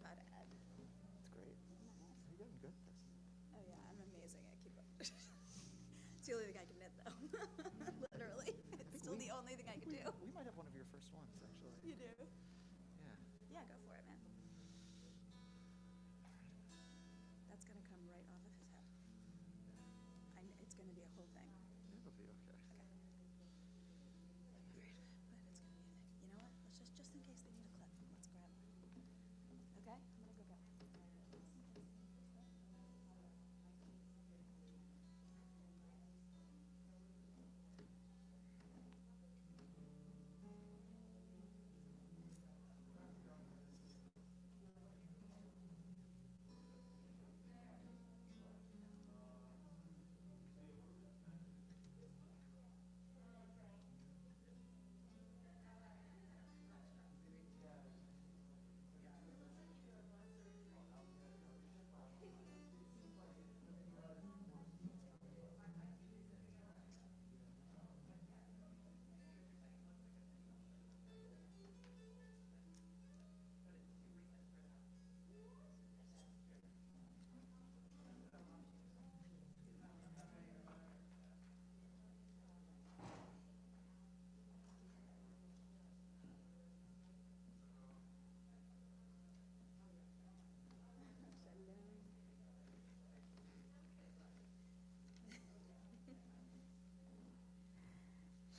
how to edit. That's great. Are you getting good at this? Oh yeah, I'm amazing at keep up. It's the only thing I can knit though. Literally. It's still the only thing I can do. We might have one of your first ones, actually. You do? Yeah. Yeah, go for it, man. That's gonna come right off of his head. It's gonna be a whole thing. It'll be okay. Okay. All right. But it's gonna be a thing. You know what? Let's just in case they need a clip, let's grab one. Okay? I'm gonna go get one.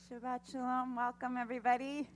Shabbat Shalom. Welcome, everybody.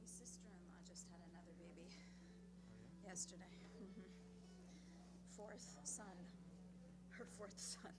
My sister-in-law just had another baby yesterday. Fourth son. Her fourth son.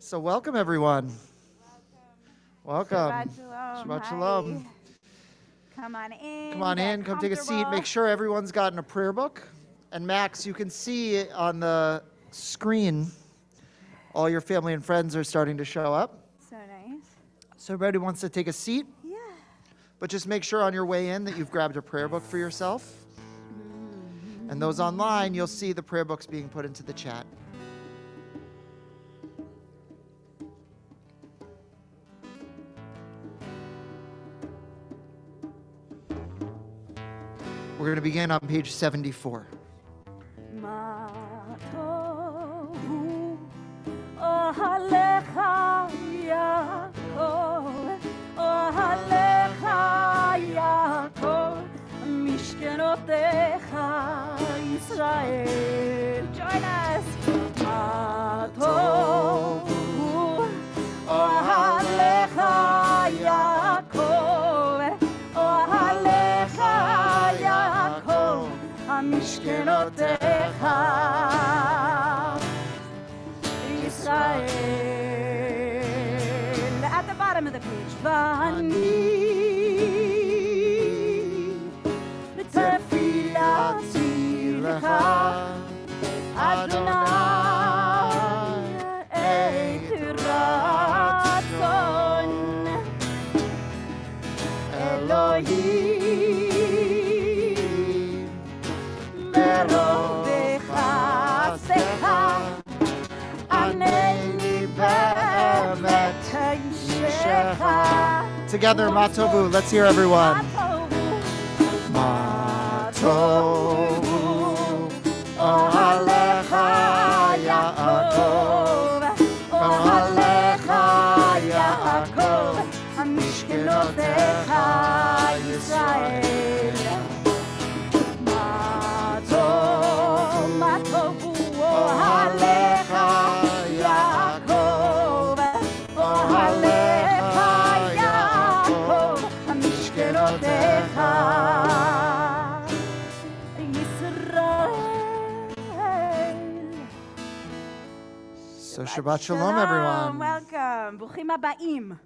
So welcome, everyone. Welcome. Shabbat Shalom. Shabbat Hi. Shalom. Come on in. Come on get in, come take a seat. Make comfortable. sure everyone's gotten a prayer book. And Max, you can see on the screen, all your family and friends are starting to show up. So nice. So everybody wants to take a seat, Yeah. but just make sure on your way in that you've grabbed a prayer book for yourself. And those online, you'll see the prayer books being put into the chat. We're going to begin on page 74. Ma tohu ohalecha Yaakov, ohalecha Yaakov, mishkenotecha Yisrael. Join us. Ma tohu ohalecha משכנותיך, ישראל. At the bottom of the page. ואני בתפילתי לך, אדוני, את רצון אלוהים ברוב חסדך, ענני באמת אישך. Together, Matovu. Let's hear everyone. Matovu, Ohalecha Yaakov, Ohalecha Yaakov, משכנותיך ישראל. מה טובו אוהליך יעקב, אוהליך יעקב, משכנותיך So Shabbat Shalom, everyone. Welcome. ברוכים הבאים.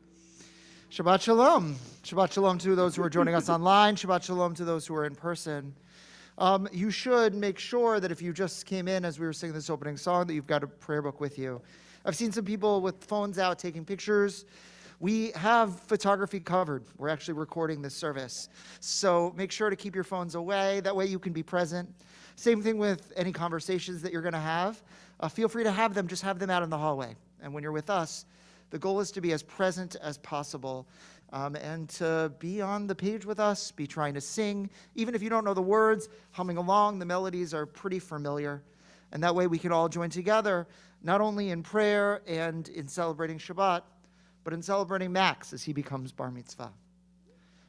Shabbat Shalom. Shabbat Shalom to those who are joining us online. Shabbat Shalom to those who are in person. You should make sure that if you just came in as we were singing this opening song, that you've got a prayer book with you. I've seen some people with phones out taking pictures. We have photography covered. We're actually recording this service. So make sure to keep your phones away. That way you can be present. Same thing with any conversations that you're going to have. Feel free to have them. Just have them out in the hallway. And when you're with us, the goal is to be as present as possible and to be on the page with us, be trying to sing. Even if you don't know the words, humming along, the melodies are pretty familiar. And that way we can all join together, not only in prayer and in celebrating Shabbat, but in celebrating Max as he becomes bar mitzvah.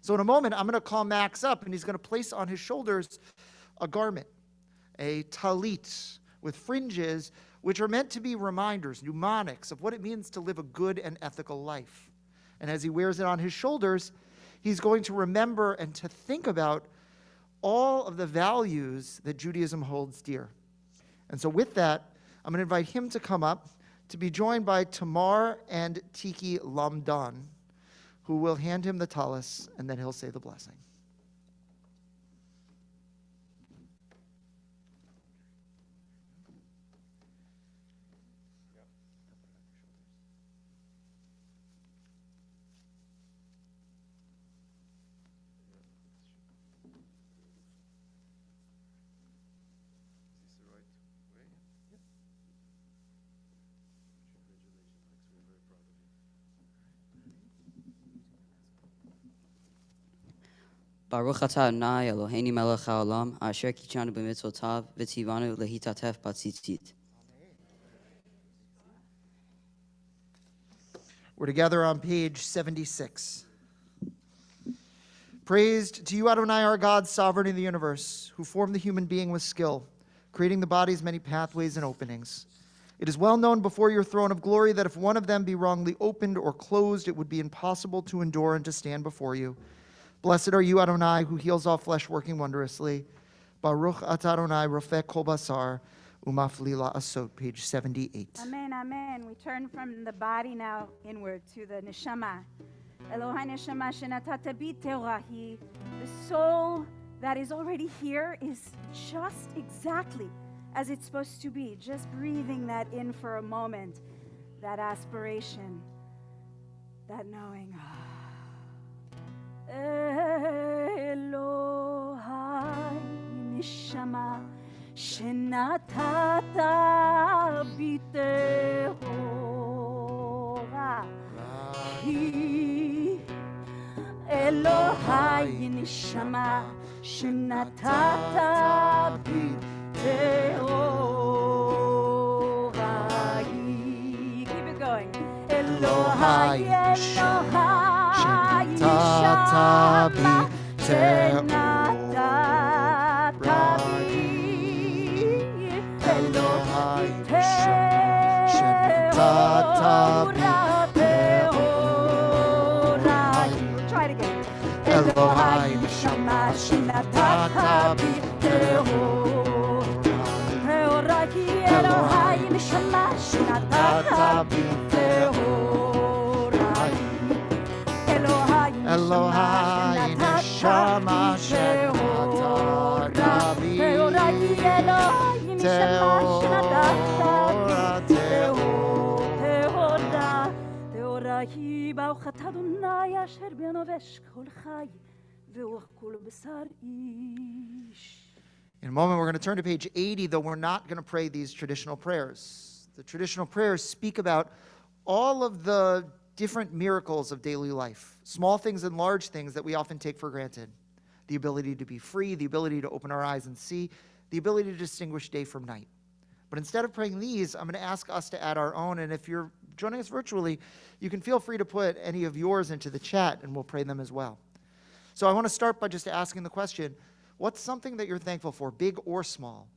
So in a moment, I'm going to call Max up, and he's going to place on his shoulders a garment, a talit with fringes, which are meant to be reminders, mnemonics of what it means to live a good and ethical life. And as he wears it on his shoulders, he's going to remember and to think about all of the values that Judaism holds dear. And so with that, I'm going to invite him to come up to be joined by Tamar and Tiki Lamdan, who will hand him the talis, and then he'll say the blessing. Baruch atah Adonai Eloheinu melech haolam, asher kichanu b'mitzvotav v'tzivanu lehitatef batzitzit. We're together on page 76. Praised to you, Adonai, our God, sovereign in the universe, who formed the human being with skill, creating the body's many pathways and openings. It is well known before your throne of glory that if one of them be wrongly opened or closed, it would be impossible to endure and to stand before you. Blessed are you, Adonai, who heals all flesh, working wondrously. Baruch atah Adonai, rofeh kol basar, umafli la'asot, page 78. Amen, amen. We turn from the body now inward to the neshama. Elohai neshama shenatata bi teorahi. The soul that is already here is just exactly as it's supposed to be. Just breathing that in for a moment. That aspiration. That knowing. Elohai neshama shenatata bi teorahi. Elohai neshama shenatata bi teorahi. Keep it going. Elohai, Elohai. Tatabi Shenatatabi Elohai Shenatatabi. Try it again. Elohai Shenatatabi Elohai neshama shenata בי טהורה היא ברוכת אדוני אשר בנובש כל חי ורוח כל בשר איש. In a moment, we're going to turn to page 80, though we're not going to pray these traditional prayers. The traditional prayers speak about all of the different miracles of daily life, small things and large things that we often take for granted. The ability to be free, the ability to open our eyes and see, the ability to distinguish day from night. But instead of praying these, I'm going to ask us to add our own, and if you're joining us virtually, you can feel free to put any of yours into the chat, and we'll pray them as well. So I want to start by just asking the question, what's something that you're thankful for, big or small?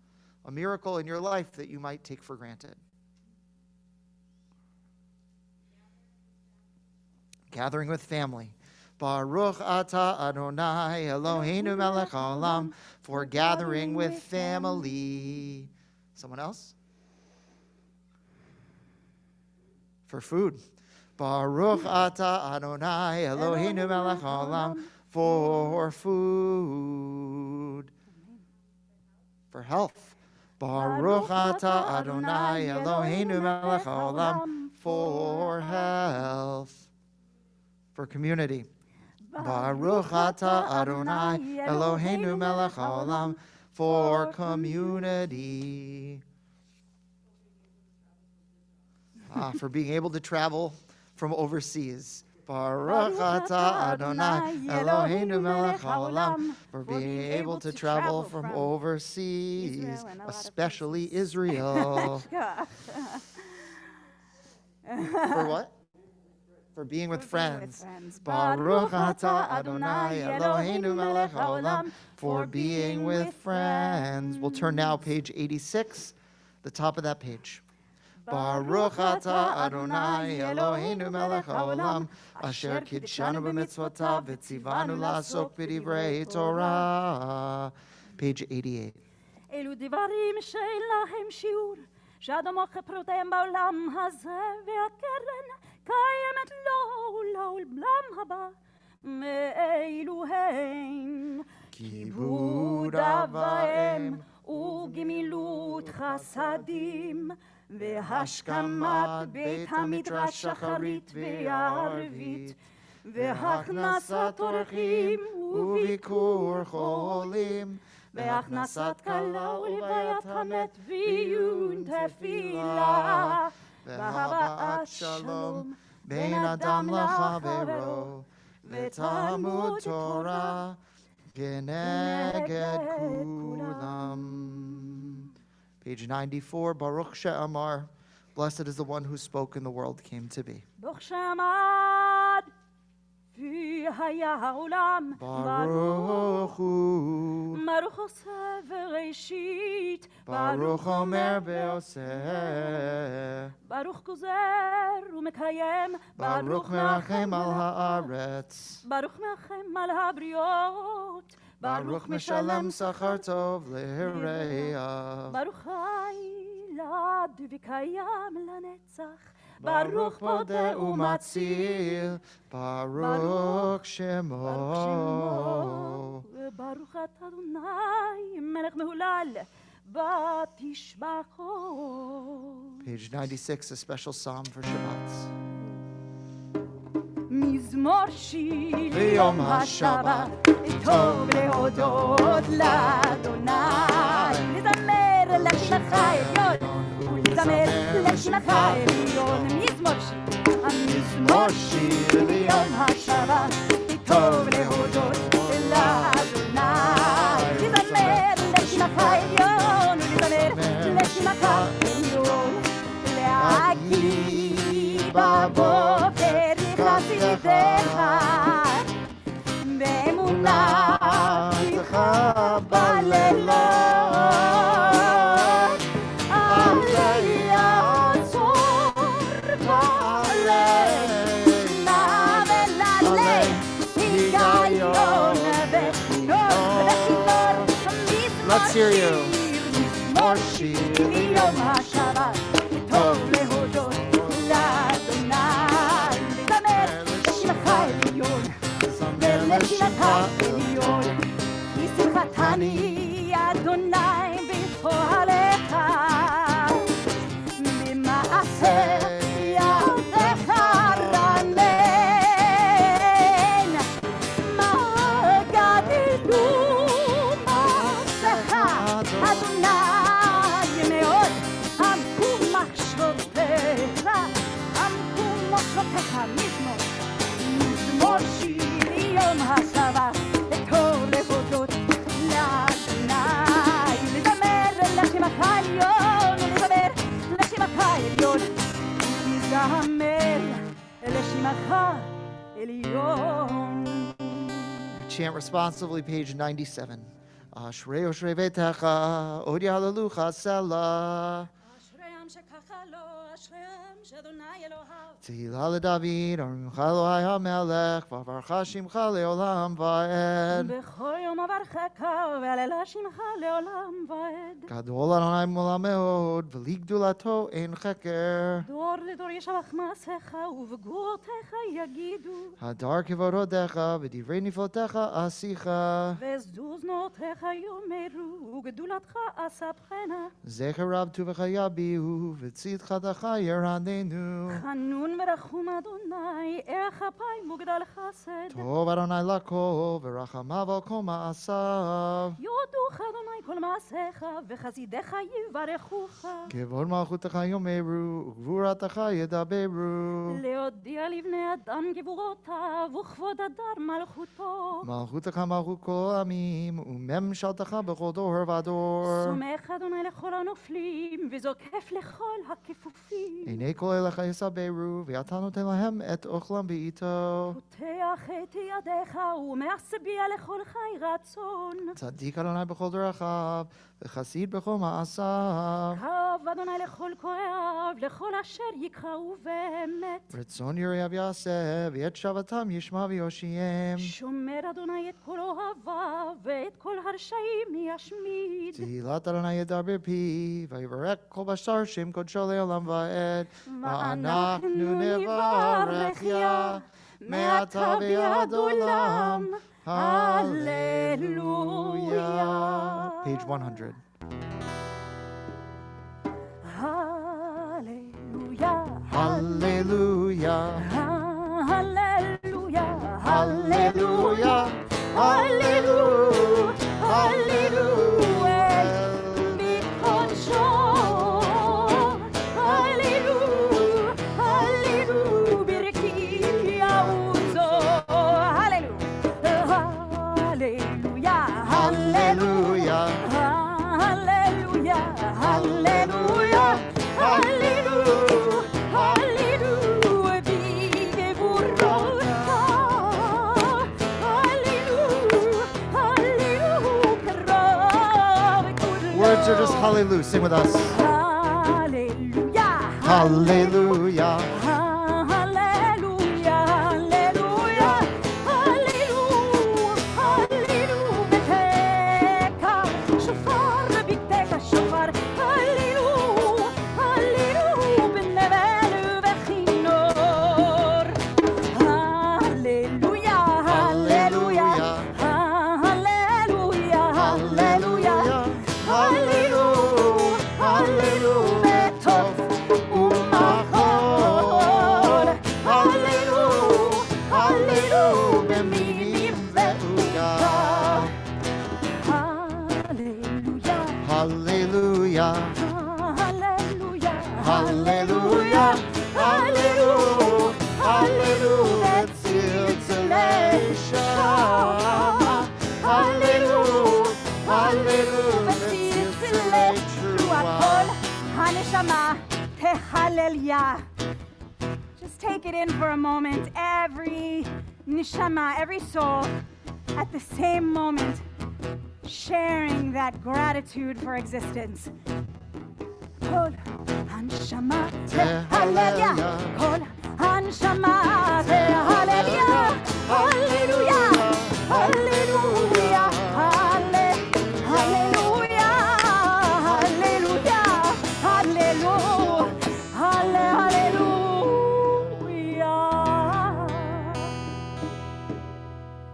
A miracle in your life that you might take for granted? Gathering with family. Baruch atah Adonai Eloheinu melech haolam, for gathering with family. Someone else? For food. Baruch atah Adonai Eloheinu melech haolam, for food. For health. Baruch atah Adonai Eloheinu melech haolam, for health. For community. Baruch atah Adonai Eloheinu melech haolam, for community. For being able to travel from overseas. Baruch atah Adonai Eloheinu melech haolam, for being able to travel from overseas, especially Israel. For what? For being with friends. Baruch atah Adonai Eloheinu melech haolam, for being with friends. We'll turn now page 86, the top of that page. Baruch atah Adonai Eloheinu melech haolam, asher kidshanu b'mitzvotav v'tzivanu la'asok b'divrei Torah. Page 88. אלו דברים שאין להם שיעור, שאדמו כפרותיהם בעולם הזה, והקרן קיימת לו לעולם הבא. מאלו הן כיבוד אב ואם וגמילות חסדים, והשכמת בית המדרש שחרית וערבית, והכנסת אורחים וביקור חולים, והכנסת כלה ולוויית המת ועיון תפילה, והבאת שלום בין אדם לחברו, ותלמוד תורה כנגד כולם. Page 94, Baruch She'amar, blessed is the one who spoke and the world came to be. ברוך שעמד והיה העולם, Baruch Hu, ברוך עושה וראשית, Baruch Omer Ve'oseh, ברוך גוזר ומקיים, Baruch Merachem al haaretz, ברוך מרחם על הבריות, Baruch Meshalem Sachar Tov Le'Reav, ברוך חי לעד וקיים לנצח, ברוך Pode Umatzil, Baruch Shemo. וברוך אתה אדוני מלך מהולל בתשבחו. Page 96, a special psalm for Shabbat. מזמור שיר ביום השבת, טוב להודות לאדוני, לזמר לשמך עליון, ולזמר לשמך עליון. מזמור שיר ביום השבת, טוב להודות לאדוני, לזמר לשמך עליון, ולזמר לשמך עליון. להגיד בבוקר חסידך, באמונה איתך בלילות, אל יעצור בלב, נעלה היגיון וחינוך וכינור. Let's hear you. מזמור שיר ביום השבת, טוב להודות ראשי ליום השבת, לטוב להודות לאדוני, לזמר לשמך העליון, לזמר לשמך העליון, לזמר לשמך העליון. Chant responsively, page 97. Ashrei Oshrei Vetecha, Odi Hallelujah Selah. אשריהם שככה לו, אשריהם שאדוני אלוהיו. Tehillah leDavid, Arumecha Elohai HaMelech, V'avarcha Shimcha le'olam va'ed. בכל יום אברכך והללה שמך לעולם ועד. Gadol Adonai Mola Meod, V'li Gdulato Ein Cheker. דור לדור ישבח מעשיך ובגבורותיך יגידו. Hadar Kivododecha, V'divrei Niflotecha Asicha. וזוזנותיך יאמרו וגדולתך אספחנה. Zecher Rab Tuvecha Yabihu, V'tzidcha Tachayir Hanenu. חנון ורחום אדוני, ערך אפיים וגדל חסד. Tov Adonai Lakol, V'rachamav al Kol Ma'asav. יודוך אדוני כל מעשיך וחסידיך יברכוך. Kevod Malchutecha Yomeru, Ugvuratacha Yedaberu. להודיע לבני אדם גבורותיו וכבוד הדר מלכותו. Malchutecha Malchut Kol Amim, Umem Shaltacha B'chol Dor Vador. סומך אדוני לכל הנופלים וזוקף לכל הכפופים. Einei Kol Elecha Yesaberu, V'ata Noten Lahem Et Ochlam Be'ito. פותח את ידיך ומשביע לכל חי רצון. Tzadik Adonai B'chol Dorachav, V'chasid B'chol Ma'asav. קרב אדוני לכל כואב, לכל אשר יקראו באמת. Ritzon Yirav Yaseh, V'et Shavatam Yishma V'yoshiem. שומר אדוני את כל אוהביו ואת כל הרשעים ישמיד. Tehillat Adonai Yedar B'pi, V'yivarek Kol Bashar Shem Kodsho Le'olam Va'ed. Va'anachnu nevarech ya, Me'ata v'ad olam. Hallelujah. Page 100. Hallelujah. Hallelujah. Hallelujah. Hallelujah. Hallelujah. Hallelujah. בקודשו. Hallelujah. Hallelujah. ברכי יעוזו. Hallelujah. Hallelujah. Hallelujah. Hallelujah. Hallelujah. Hallelujah. Hallelujah. בגבורותיו. Hallelujah. Hallelujah. קרוב כולו. Words are just hallelujah. Sing with us. Hallelujah. Hallelujah. Hallelujah. Hallelujah. Hallelujah. Hallelujah. בתקע שופר ובתקע שופר. Hallelujah. Hallelujah. בנבל ובכינור. Hallelujah. Hallelujah. Hallelujah. Hallelujah. Hallelujah. Hallelujah. בטוב ומחול. Hallelujah. Hallelujah. במילים ועוגה. Hallelujah. Hallelujah. Hallelujah. Hallelujah. Hallelujah. Hallelujah. Tziltzilei Hallelujah. Hallelujah. Tziltzilei הכל הנשמה תהלליה. Just take it in for a moment. Every neshama, every soul, at the same moment, sharing that gratitude for existence. כל הנשמה תהלליה. כל הנשמה תהלליה. הללויה. הללויה. הללויה. הללויה.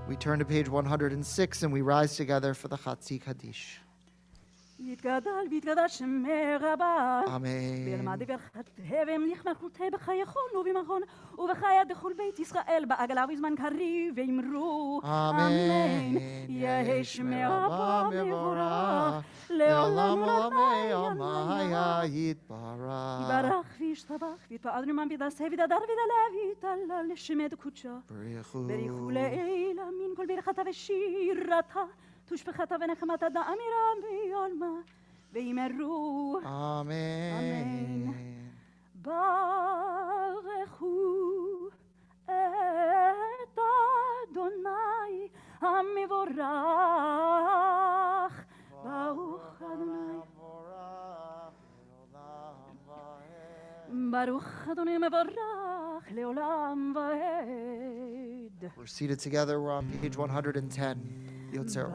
We turn to page 106 and we rise together for the Chatzi Kaddish. יתגדל ויתגדל שמי רבה. Amen. בלמד ברכתיהם נכמחותי בחייכון ובמכון ובחיה דכל בית ישראל בעגלה ובזמן קריב ואמרו אמן. יהי שמי רבה מבורך לעולם עולמי עולמי יתברך. יתברך וישתבח ויתפאר נאמן וידעשה וידדר וידלה ויתעלה לשמד קודשו בריחו לעילה מן כל ברכתה ושירתה תושבחתה ונחמתה דאמירה ביולמה וימרו Amen. ברכו את אדוני המבורך ברוך אדוני ברוך אדוני מבורך לעולם ועד. We're seated together. We're on page 110. יוצר אור.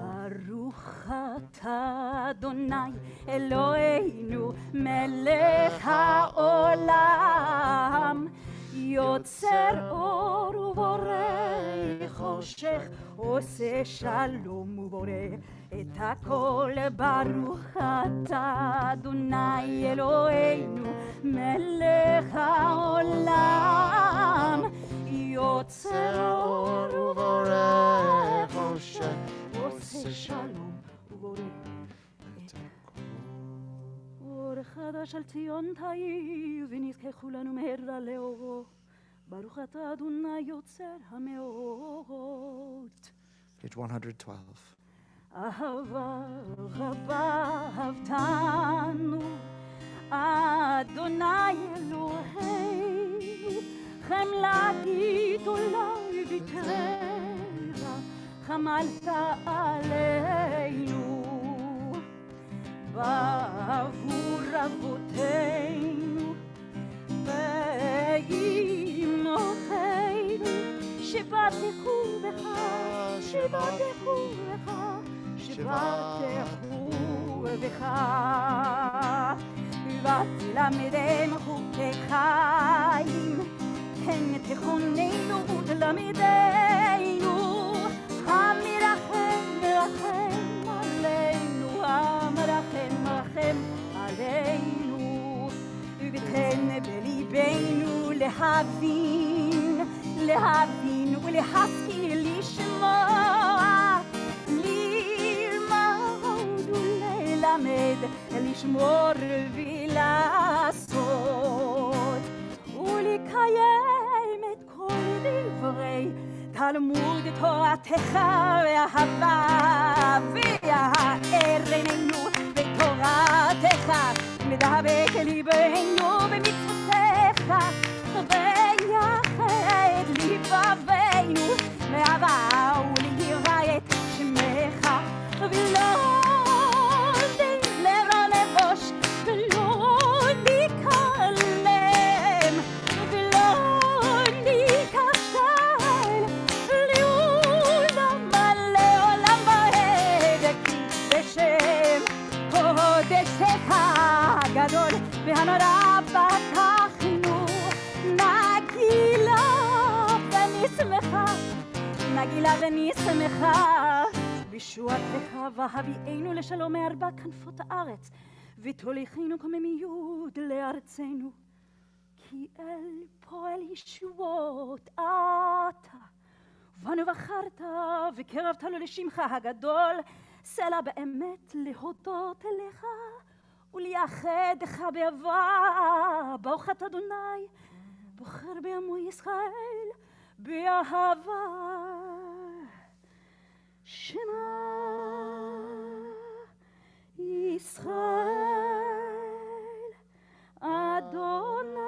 ברוך אתה אדוני אלוהינו מלך העולם יוצר אור ובורא חושך עושה שלום ובורא את הכל. ברוך אתה אדוני אלוהינו מלך העולם יוצר אור ובורא חושך עושה שלום ובורא את הכל. אור חדש על ציון תאיר ונזכה כולנו מהרה לאורו. ברוך אתה אדוני יוצר המאורות. Page 112. אהבה רבה אהבתנו אדוני אלוהינו חמלה גדולה ויתרה חמלת עלינו בעבור אבותינו ואימותינו שבטחו בך שבטחו בך שבטחו בך ותלמדם חוקי חיים כן תכוננו ותלמדנו המרחם מרחם עלינו המרחם מרחם עלינו ותן בליבנו להבין ולהשכיל לשמוע ללמוד וללמד לשמור ולעשות ולקיים את כל דברי תלמוד תורתך ואהבה ויאר עינינו בתורתך מדבק ליבנו במצוותיך ויחד לבבינו מאהבה וליראה את שמך ולא נלרה לבוש ולא נקלם ולא נקשל לעולם לעולם ועד כי בשם קודשך הגדול והנורא פתחנו נגילה ונשמחה בישועתך והביאנו לשלום מארבע כנפות הארץ ותוליכנו קוממיות לארצנו כי אל פועל ישועות אתה ובנו בחרת וקרבת לו לשמך הגדול סלע באמת להודות אליך ולייחדך באהבה ברוך אתה אדוני בוחר בעמו ישראל באהבה שמע ישראל אדוני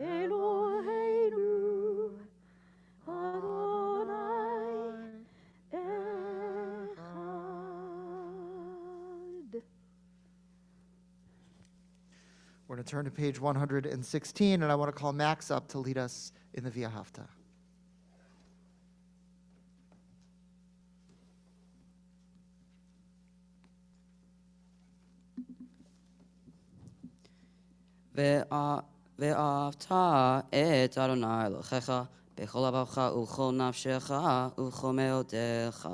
אלוהינו אדוני אחד. We're going to turn to page 116, and I want to call Max up to lead us in the Via Hafta. ואהבת את אדוני אלוהיך בכל לבבך ובכל נפשך ובכל מאודך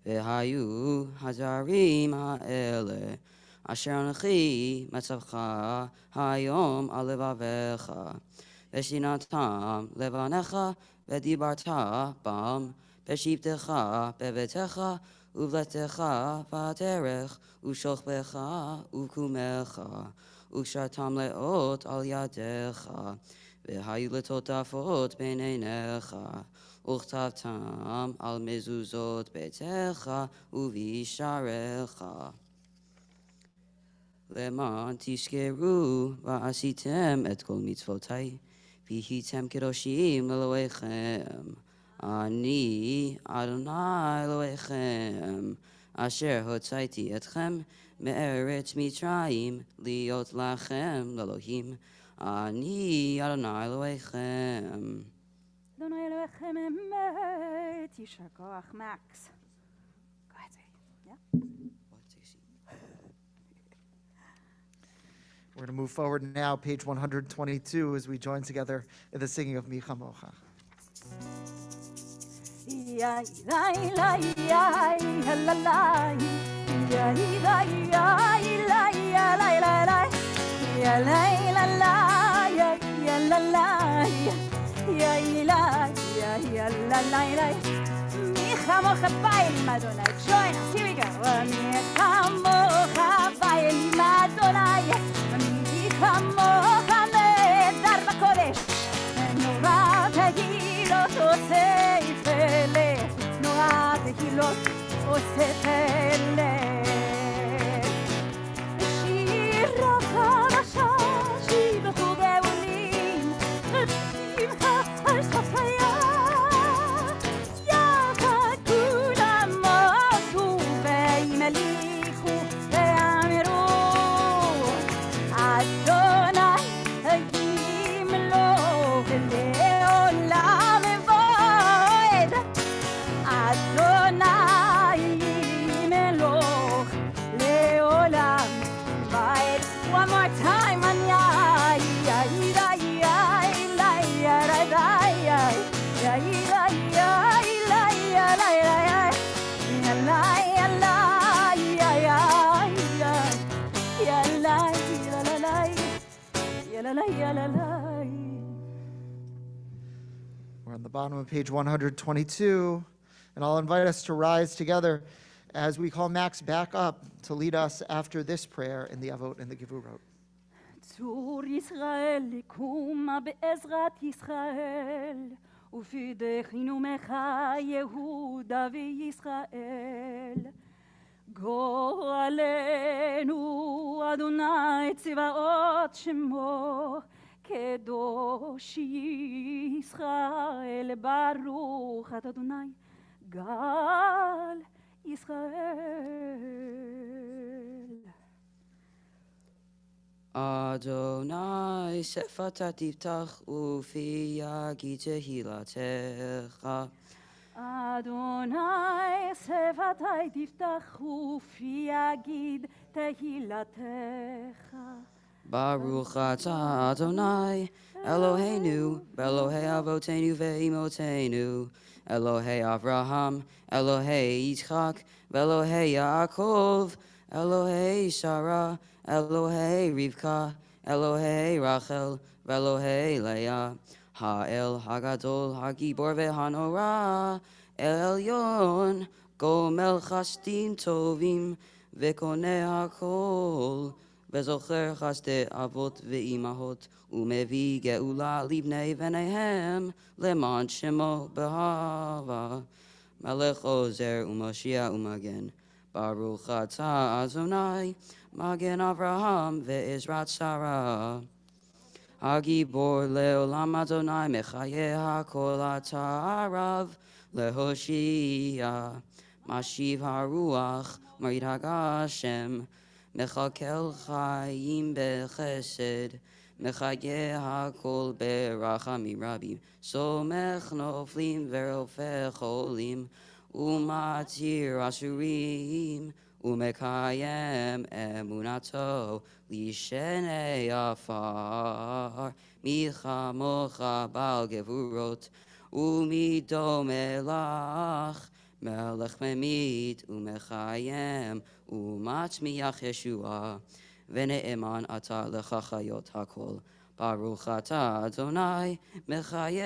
והיו הדברים האלה אשר אנוכי מצווך היום על לבביך, ושיננתם לבניך ודיברת בם בשבתך בביתך ובלתך בדרך ושוכבך ובקומך וקשרתם לאות על ידיך והיו לטוטפות בין עיניך וכתבתם על מזוזות ביתך ובשעריך. למען תזכרו ועשיתם את כל מצוותי והייתם קדושים לאלוהיכם. אני אדוני אלוהיכם אשר הוצאתי אתכם מארץ מצרים להיות לכם לאלוהים. אני אדוני אלוהיכם. אדוני אלוהיכם אמת. יישר כוח, Max. Go ahead, sweetie. Yeah? We're going to move forward now, page 122, as we join together in the singing of Mi Chamocha. Mi chamocha bailim Adonai. Join us, here we go. Mi chamocha bailim Adonai. Mi chamocha medar b'kodesh. נורא תהילות עושה פלא. נורא תהילות עושה פלא. שירה חדשה שיבחו גאולים. בשמחה על סוף הים. We're on the bottom of page 122, and I'll invite us to rise together as we call Max back up to lead us after this prayer in the Avot and the Gevurot. צור ישראל לקומה בעזרת ישראל ופידכנו ממך יהודה וישראל גואלנו אדוני צבאות שמו קדוש ישראל ברוך אתה אדוני גל ישראל אדוני שפתה תפתח ופי יגיד תהילתך. אדוני שפתי תפתח ופי יגיד תהילתך. ברוך אתה אדוני אלוהינו ואלוהי אבותינו ואמותינו אלוהי אברהם אלוהי יצחק ואלוהי יעקב אלוהי שרה אלוהי רבקה, אלוהי רחל, ואלוהי לאה, האל הגדול, הגיבור והנורא, העליון, גומל חסדים טובים, וקונה הכל, וזוכר חסדי אבות ואימהות, ומביא גאולה לבני בניהם, למען שמו באהבה, מלך עוזר ומושיע ומגן. ברוך אתה אדוני מגן אברהם ועזרת שרה. הגיבור לעולם אדוני מחיה הכל אתה הרב להושיע. משיב הרוח מרעיד הגשם מכלכל חיים בחסד מחיה הכל ברחמים רבים סומך נופלים ורופא חולים ומתיר אסורים ומקיים אמונתו לשני עפר מי כמוך בעל גבורות ומי דומה לך מלך ממית ומחיים ומצמיח ישועה, ונאמן אתה לך חיות הכל. ברוך אתה אדוני מחיי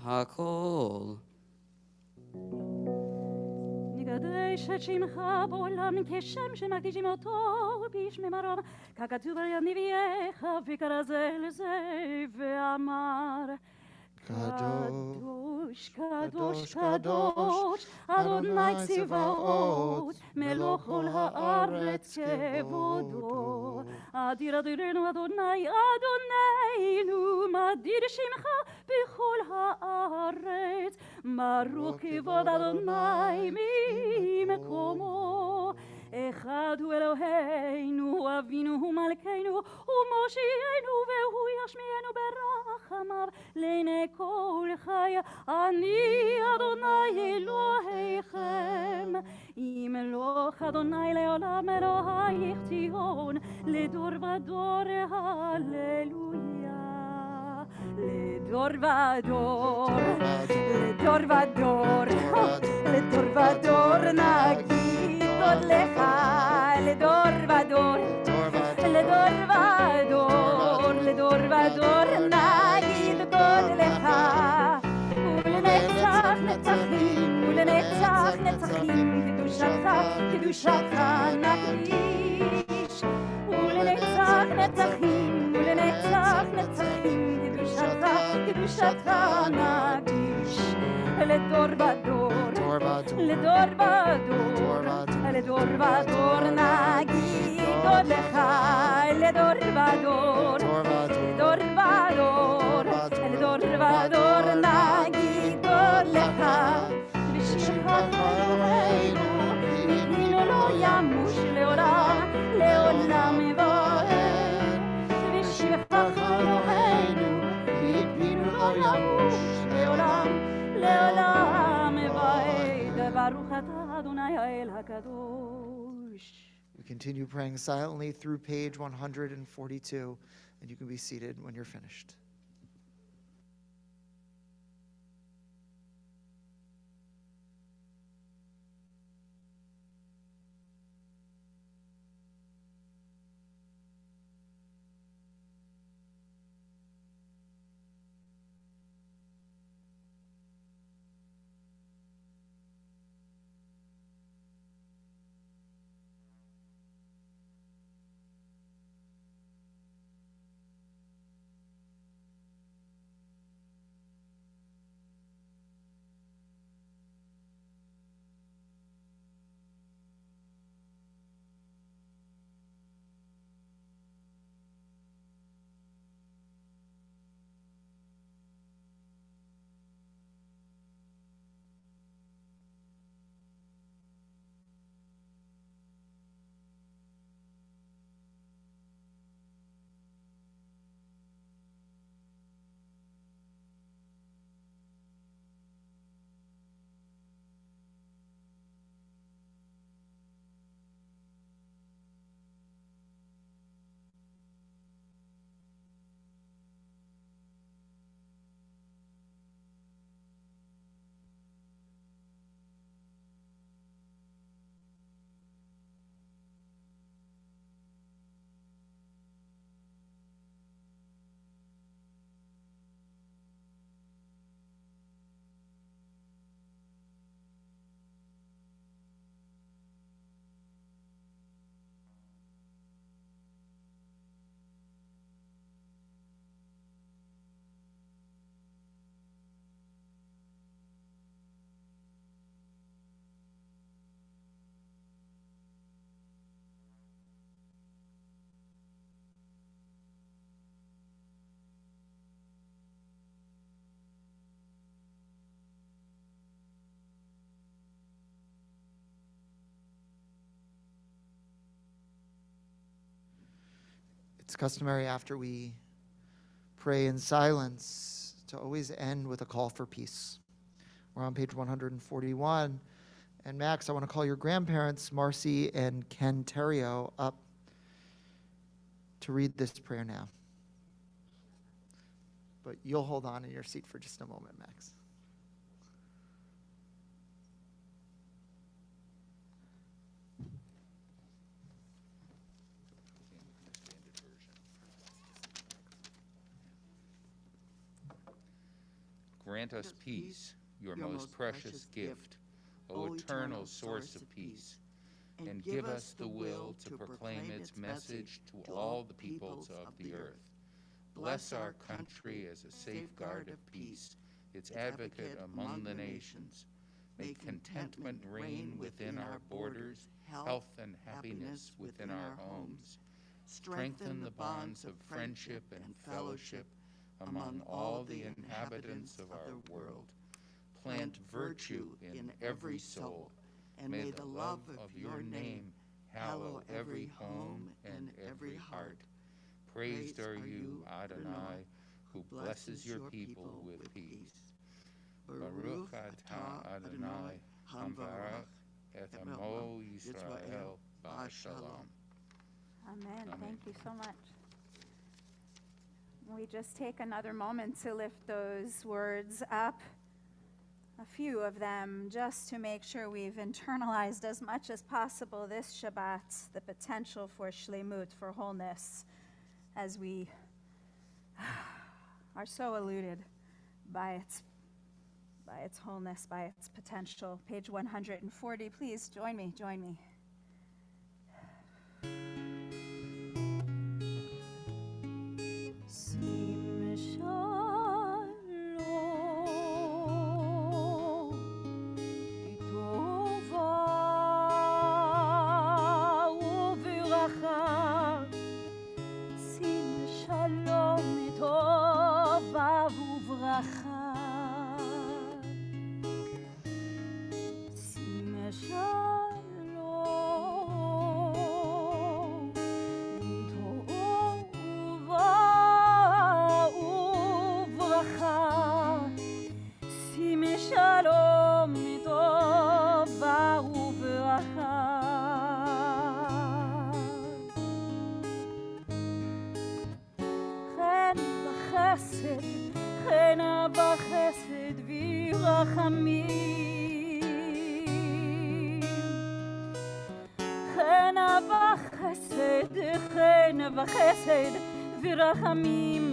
הכל. נקדש את שמך בעולם כשם שמקדישים אותו בשמי מרום, ככתוב על יד נביאיך וכרזה לזה ואמר קדוש, קדוש, קדוש, אדוני צבאות, מלוך כל הארץ כבודו. אדיר אדירנו אדוני, אדוננו, מדיר שמך בכל הארץ. ברוך כבוד אדוני ממקומו. אחד הוא אלוהינו, אבינו ומלכנו, ומושיענו, והוא ישמיענו ברחמיו לעיני כל חי. אני אדוני אלוהיכם, ימלוך אדוני לעולם אלוהיך ציון, לדור ודור הללויה. לדור ודור, לדור ודור, לדור ודור נגיד עוד לך, לדור ודור, לדור ודור, לדור ודור נגיד עוד לך, ולנצח נצחים, ולנצח נצחים, קדושתך נקדיש, ולנצח נצחים, ולנצח נצחים, קדושתך נקדיש, לדור ודור, לדור ודור, לדור ודור נגיד עוד לך, לדור ודור, לדור ודור, לדור ודור נגיד עוד לך, בשמך אלוהינו, נתנינו לא ימוש לעולם, לעולם יבואר, בשמך אלוהינו, נתנינו לא ימוש לעולם, לעולם יבואר, ברוך אתה אדוני האל הקדוש. We continue praying silently through page 142, and you can be seated when you're finished. It's customary after we pray in silence to always end with a call for peace. We're on page 141. And Max, I want to call your grandparents, Marcy and Ken Terrio, up to read this prayer now. But you'll hold on in your seat for just a moment, Max. Grant us peace, your most precious gift, O eternal source of peace, and give us the will to proclaim its message to all the peoples of the earth. Bless our country as a safeguard of peace, its advocate among the nations. Make contentment reign within our borders, health and happiness within our homes. Strengthen the bonds of friendship and fellowship among all the inhabitants of our world. Plant virtue in every soul, and may the love of your name hallow every home and every heart. Praised are you, Adonai, who blesses your people with peace. Baruch atah Adonai, hamvarach et amo Yisrael b'shalom. Amen. Amen. Thank you so much. We just take another moment to lift those words up, a few of them, just to make sure we've internalized as much as possible this Shabbat, the potential for shlemut, for wholeness, as we are so eluded by its wholeness, by its potential. Page 140, please join me. Sim shalom tova uveracha. Sim shalom tova uveracha. Sim shalom tova uveracha. Sim shalom tova uveracha. חן וחסד ורחמים. חן וחסד ורחמים.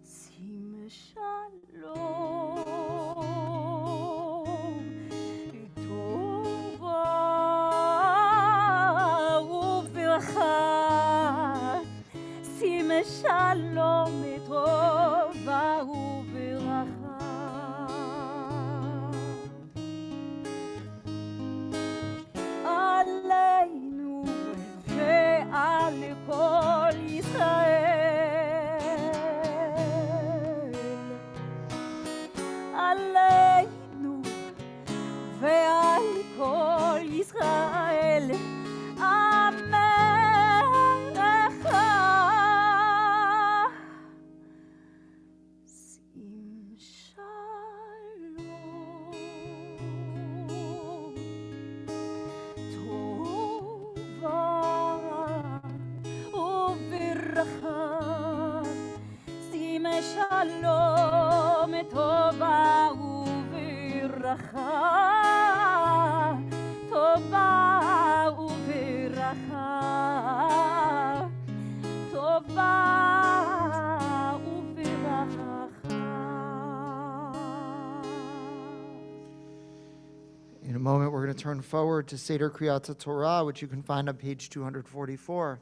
שים שלום טובה וברכה. שים שלום טובה וברכה. עלינו ועל כל ישראל. עלינו ועל כל ישראל. עמך. שים שלום טובה וברכה. שים שלום טובה וברכה. טובה וברכה. טובה וברכה. In a moment, we're going to turn forward to Seder Kriyat Torah, which you can find on page 244.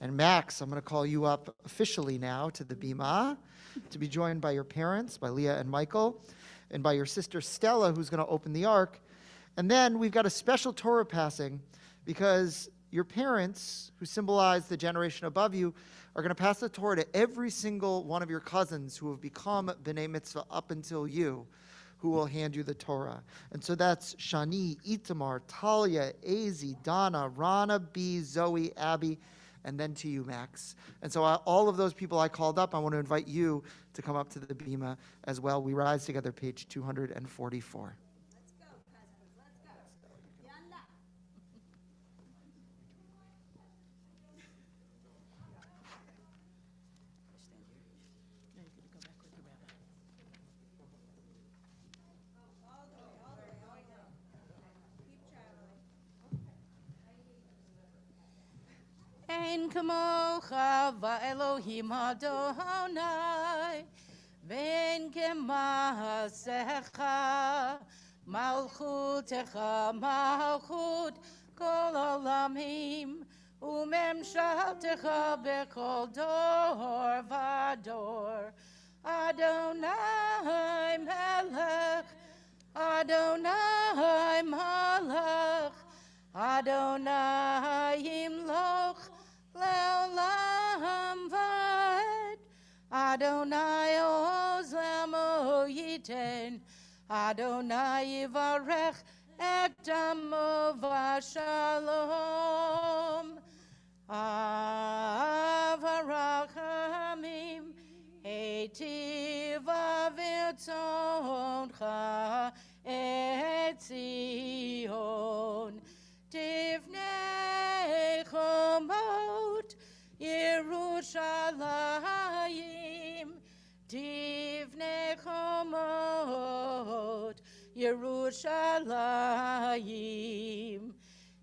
And Max, I'm going to call you up officially now to the Bima to be joined by your parents, by Leah and Michael, and by your sister Stella, who's going to open the ark. And then we've got a special Torah passing because your parents, who symbolize the generation above you, are going to pass the Torah to every single one of your cousins who have become B'nai Mitzvah up until you, who will hand you the Torah. And so that's Shani, Itamar, Talia, Azi, Donna, Rana, B, Zoe, Abby, and then to you, Max. And so all of those people I called up, I want to invite you to come up to the Bima as well. We rise together, page 244. Let's go, cousins. Let's go. Yalla. All the way. Oh, I know. Keep traveling. אין כמוך ואלוהים אדוני, ואין כמעשיך, מלכותך מלכות כל עולמים, וממשלתך בכל דור ודור. אדוני מלך, אדוני מלך, אדוני ימלוך לעולם ועד. אדוני עוז לעמו ייתן, אדוני יברך את עמו בשלום. אב הרחמים, היטיב ברצונך את ציון. תבנה חומות ירושלים, תבנה חומות ירושלים.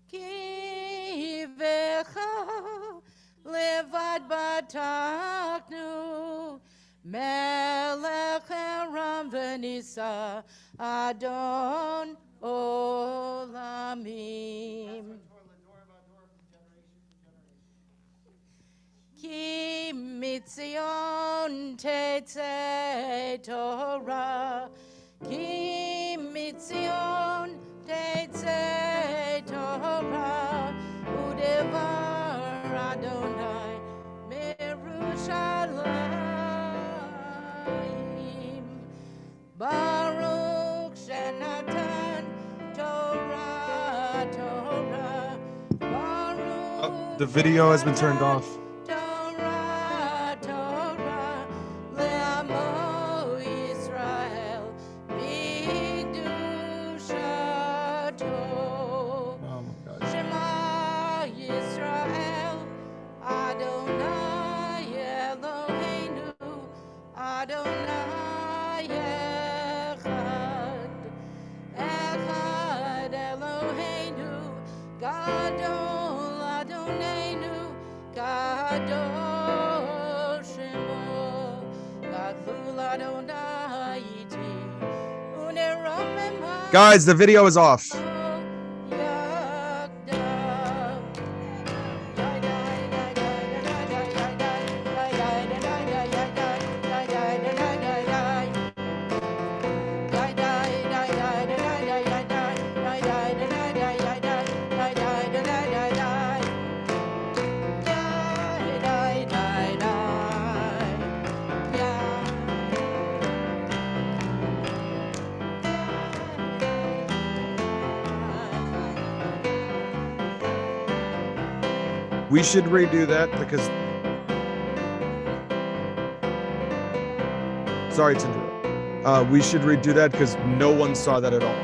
כי בך לבד בטחנו, מלך ארם ונישא, אדון עולמים. כי מציון תצא תורה, כי מציון תצא תורה, ודבר אדוני מירושלים. ברוך שנתן תורה, תורה, ברוך. The video has been turned off. תורה, תורה, לעמו ישראל, בקדושתו. שמע ישראל, אדוני אלוהינו, אדוני אחד. אחד אלוהינו, גדול אדוננו, גדול שמו, גדול אדוני איתי, ונרומם Guys, the video is off. We should redo that because. Sorry to interrupt. We should redo that because no one saw that at all.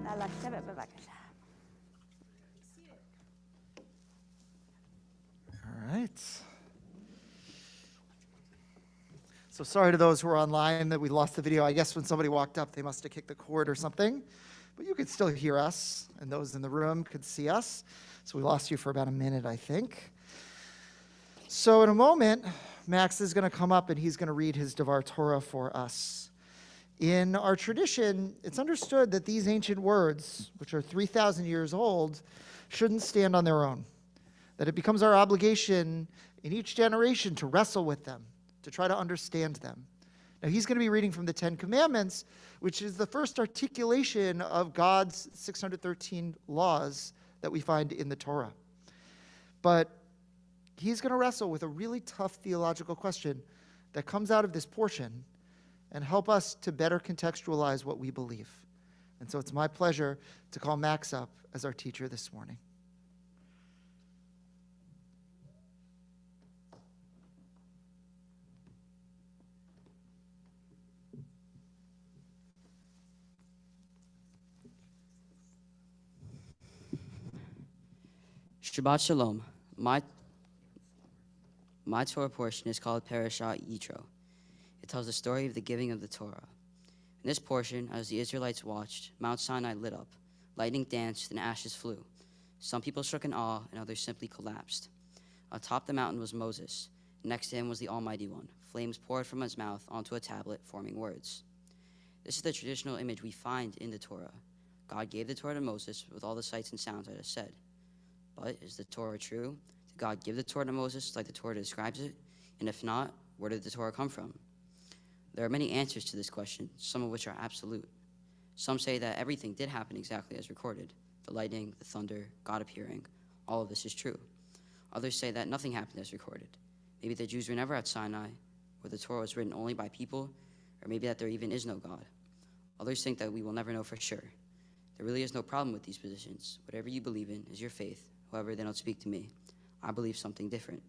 נא לשבת בבקשה. All right. So sorry to those who are online that we lost the video. I guess when somebody walked up, they must have kicked the cord or something. But you could still hear us, and those in the room could see us. So we lost you for about a minute, I think. So in a moment, Max is going to come up and he's going to read his Devar Torah for us. In our tradition, it's understood that these ancient words, which are 3,000 years old, shouldn't stand on their own. That it becomes our obligation in each generation to wrestle with them, to try to understand them. Now, he's going to be reading from the Ten Commandments, which is the first articulation of God's 613 laws that we find in the Torah. But he's going to wrestle with a really tough theological question that comes out of this portion and help us to better contextualize what we believe. And so it's my pleasure to call Max up as our teacher this morning. Shabbat Shalom. My Torah portion is called Parashat Yitro. It tells the story of the giving of the Torah. In this portion, as the Israelites watched, Mount Sinai lit up, lightning danced, and ashes flew. Some people shook in awe, and others simply collapsed. Atop the mountain was Moses. Next to him was the Almighty One. Flames poured from his mouth onto a tablet, forming words. This is the traditional image we find in the Torah. God gave the Torah to Moses with all the sights and sounds I just said. But is the Torah true? Did God give the Torah to Moses like the Torah describes it? And if not, where did the Torah come from? There are many answers to this question, some of which are absolute. Some say that everything did happen exactly as recorded. The lightning, the thunder, God appearing, all of this is true. Others say that nothing happened as recorded. Maybe the Jews were never at Sinai, or the Torah was written only by people, or maybe that there even is no God. Others think that we will never know for sure. There really is no problem with these positions. Whatever you believe in is your faith. However, they don't speak to me. I believe something different.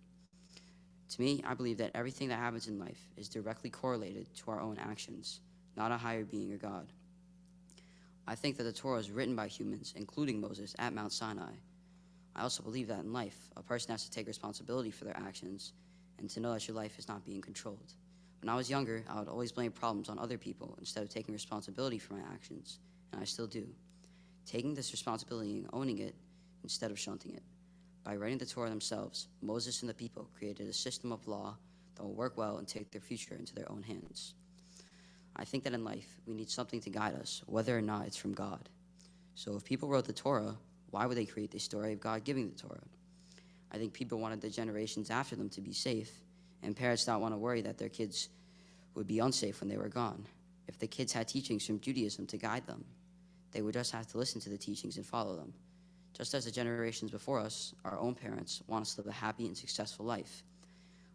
To me, I believe that everything that happens in life is directly correlated to our own actions, not a higher being or God. I think that the Torah was written by humans, including Moses, at Mount Sinai. I also believe that in life, a person has to take responsibility for their actions and to know that your life is not being controlled. When I was younger, I would always blame problems on other people instead of taking responsibility for my actions, and I still do. Taking this responsibility and owning it instead of shunting it. By writing the Torah themselves, Moses and the people created a system of law that will work well and take their future into their own hands. I think that in life, we need something to guide us, whether or not it's from God. So if people wrote the Torah, why would they create this story of God giving the Torah? I think people wanted the generations after them to be safe, and parents don't want to worry that their kids would be unsafe when they were gone. If the kids had teachings from Judaism to guide them, they would just have to listen to the teachings and follow them. Just as the generations before us, our own parents want us to live a happy and successful life.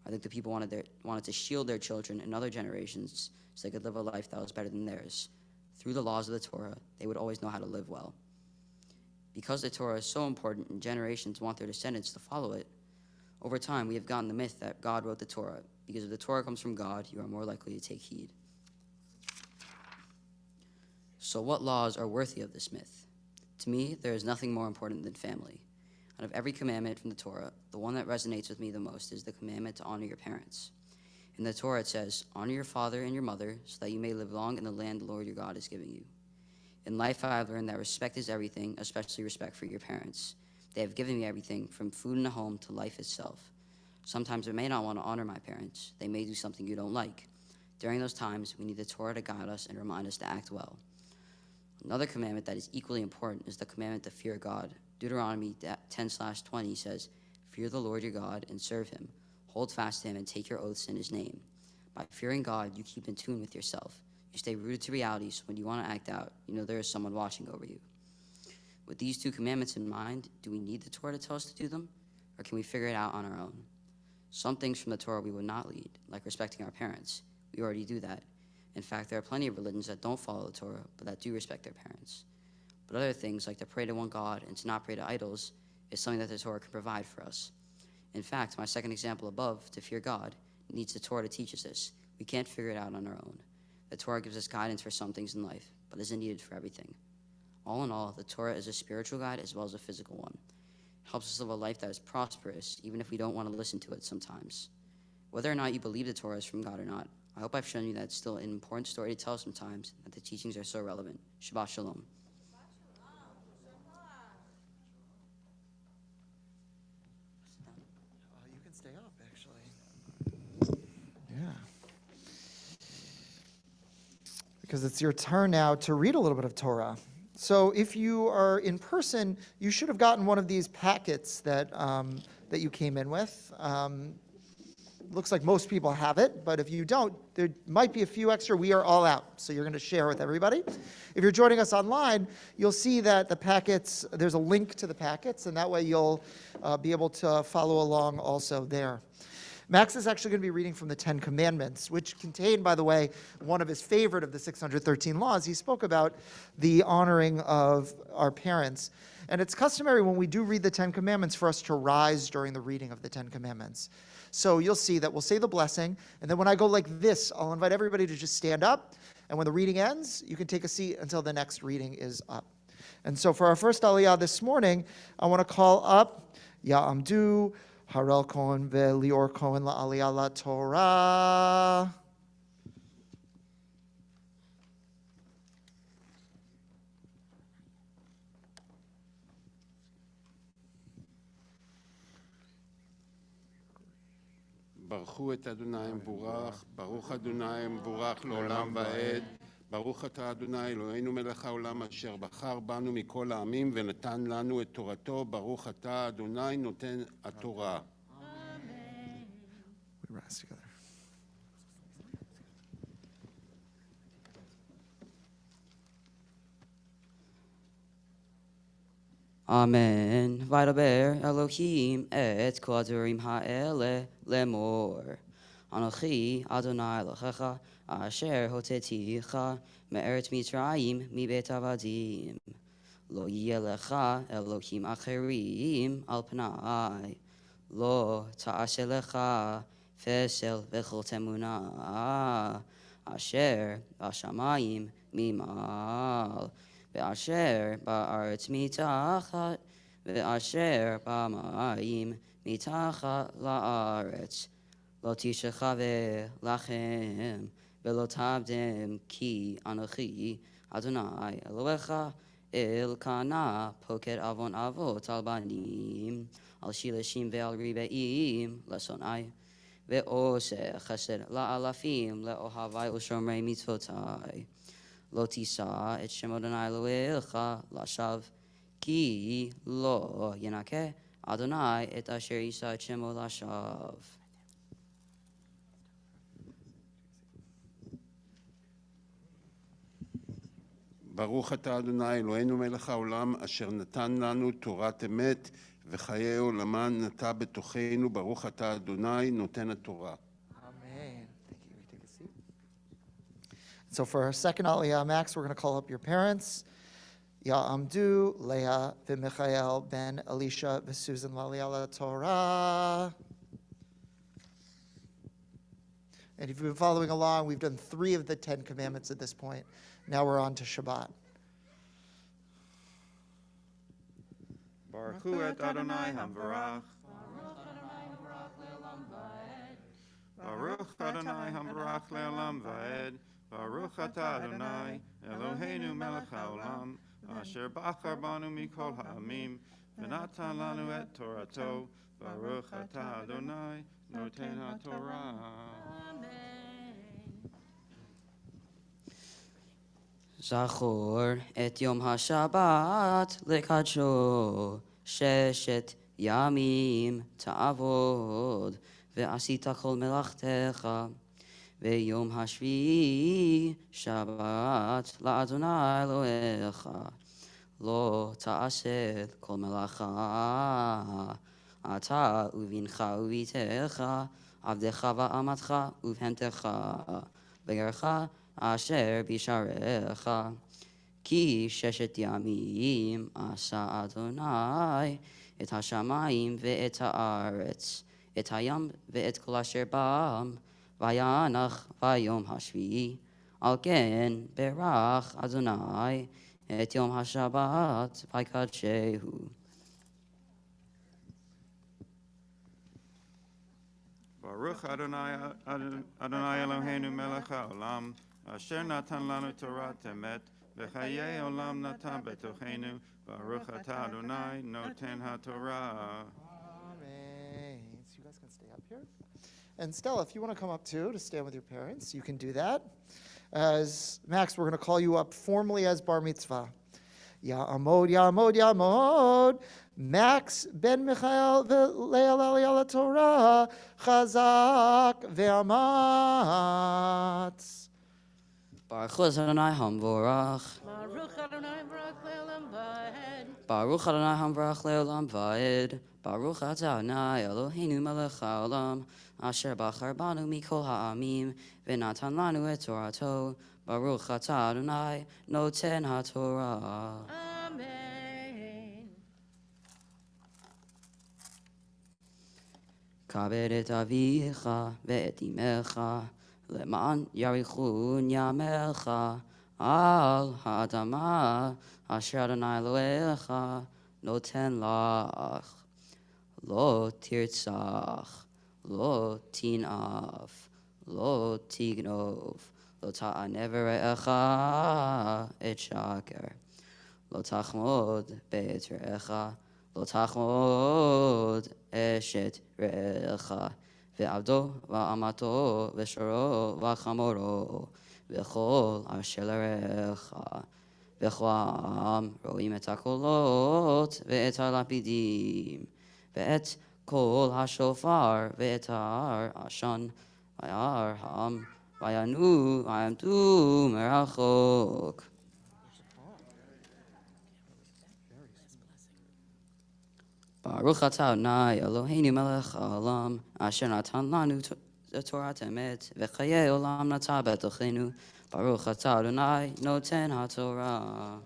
I think the people wanted to shield their children and other generations so they could live a life that was better than theirs. Through the laws of the Torah, they would always know how to live well. Because the Torah is so important and generations want their descendants to follow it, over time we have gotten the myth that God wrote the Torah, because if the Torah comes from God, you are more likely to take heed. So what laws are worthy of this myth? To me, there is nothing more important than family. Out of every commandment from the Torah, the one that resonates with me the most is the commandment to honor your parents. In the Torah it says, honor your father and your mother so that you may live long in the land the Lord your God is giving you. In life I have learned that respect is everything, especially respect for your parents. They have given me everything from food and a home to life itself. Sometimes I may not want to honor my parents. They may do something you don't like. During those times, we need the Torah to guide us and remind us to act well. Another commandment that is equally important is the commandment to fear God. Deuteronomy 10:20 says, fear the Lord your God and serve him. Hold fast to him and take your oaths in his name. By fearing God, you keep in tune with yourself. You stay rooted to reality, so when you want to act out, you know there is someone watching over you. With these two commandments in mind, do we need the Torah to tell us to do them, or can we figure it out on our own? Some things from the Torah we would not lead, like respecting our parents. We already do that. In fact, there are plenty of religions that don't follow the Torah, but that do respect their parents. But other things, like to pray to one God and to not pray to idols, is something that the Torah can provide for us. In fact, my second example above, to fear God, needs the Torah to teach us this. We can't figure it out on our own. The Torah gives us guidance for some things in life, but isn't needed for everything. All in all, the Torah is a spiritual guide as well as a physical one. It helps us live a life that is prosperous, even if we don't want to listen to it sometimes. Whether or not you believe the Torah is from God or not, I hope I've shown you that it's still an important story to tell sometimes, that the teachings are so relevant. Shabbat Shalom. You can stay up, actually. Yeah. Because it's your turn now to read a little bit of Torah. So if you are in person, you should have gotten one of these packets that you came in with. Looks like most people have it, but if you don't, there might be a few extra. We are all out, so you're going to share with everybody. If you're joining us online, you'll see that the packets, there's a link to the packets, and that way you'll be able to follow along also there. Max is actually going to be reading from the 10 Commandments, which contain, by the way, one of his favorite of the 613 laws. He spoke about the honoring of our parents. And it's customary when we do read the 10 Commandments for us to rise during the reading of the 10 Commandments. So you'll see that we'll say the blessing, and then when I go like this, I'll invite everybody to just stand up, and when the reading ends, you can take a seat until the next reading is up. And so for our first aliyah this morning, I want to call up Ya'amdu, Harel Cohen ve'Lior Cohen la'aliyah Torah. ברכו את אדוני מבורך, ברוך אדוני מבורך לעולם ועד. ברוך אתה אדוני אלוהינו מלך העולם אשר בחר בנו מכל העמים ונתן לנו את תורתו. ברוך אתה אדוני נותן התורה. We rise together. Amen. Vaydaber Elohim et kol hadorim ha'ele lemor. Anochi Adonai Elohecha asher hoteticha me'eretz Mitzrayim mibeit avadim. Lo yeh lecha Elohim acherim al pnai. Lo ta'aseh lecha fesel v'chol temunah asher bashamayim mimal. ואשר בארץ מתחת, ואשר במים מתחת לארץ. לא תשחווה לכם, ולא תעבדם, כי אנוכי, אדוני אלוהיך, אלקנה פוקד עוון אבות על בנים, על שילשים ועל רבעים לשונאי, ועושה חסד לאלפים, לאוהבי ושומרי מצוותי. לא תישא את שם אדוני אלוהיך לשווא, כי לא ינקה אדוני את אשר יישא את שמו לשווא. ברוך אתה אדוני אלוהינו מלך העולם אשר נתן לנו תורת אמת וחיי עולמן נטע בתוכנו. ברוך אתה אדוני נותן התורה. Amen. Thank you. Take a seat. So for our second Aliyah, Max, we're going to call up your parents. Ya'amdu, Leah, v'Michael, Ben, Elisha, v'Susan, Laliyah, Torah. And if you've been following along, we've done 3 of the 10 commandments at this point. Now we're on to Shabbat. Baruch hu et Adonai hamvarach. Baruch Adonai hamvarach le'olam va'ed. Baruch atah Adonai Eloheinu melech haolam asher bachar banu mikol ha'amim v'natan lanu et torato. Baruch atah Adonai noten haTorah. זכור את יום השבת לקדשו, 6 ימים תעבוד, ועשית כל מלאכתך. ויום השביעי שבת לאדוני אלוהיך, לא תעשה כל מלאכה, אתה ובנך וביתך, עבדך ואמתך ובהמתך, בגרך אשר בשעריך. כי 6 ימים עשה אדוני את השמיים ואת הארץ, את הים ואת כל אשר בם, וינח ביום השביעי. על כן ברך אדוני את יום השבת ויקדשהו. Baruch Adonai Eloheinu melech haolam asher natan lanu torat emet v'chayei olam natan betochenu. Baruch atah Adonai noten haTorah. Amen. So you guys can stay up here. And Stella, if you want to come up too to stand with your parents, you can do that. As Max, we're going to call you up formally as bar mitzvah. Ya'amod, Ya'amod, Ya'amod. Max ben Michael ve'Leah Laliyah Torah chazak ve'amatz. Baruch Adonai hamvorach. Baruch Adonai Baruch Le'olam Va'ed. Baruch Adonai hamvorach le'olam va'ed. Baruch atah Adonai Eloheinu melech haolam asher bachar banu mikol ha'amim v'natan lanu et torato. Baruch atah Adonai noten haTorah. Amen. כבד את אביך ואת אמך, למען יאריכון ימיך על האדמה אשר אדוני אלוהיך נותן לך. lo tirtzach, lo tinaf, lo tignov, lo ta'aneh v're'echa et shaker, lo tachmod be'et re'echa, lo tachmod eshet re'echa, ve'avdo va'amato ve'shoro va'chamoro, ve'chol asher l're'echa, וכל העם רואים את הקולות ואת הלפידים ואת קול השופר ואת ההר עשן וירא העם ויעמדו מרחוק. ברוך אתה אדוני אלוהינו מלך העולם אשר נתן לנו תורת אמת וחיי עולם נטע בתוכנו. ברוך אתה אדוני נותן התורה.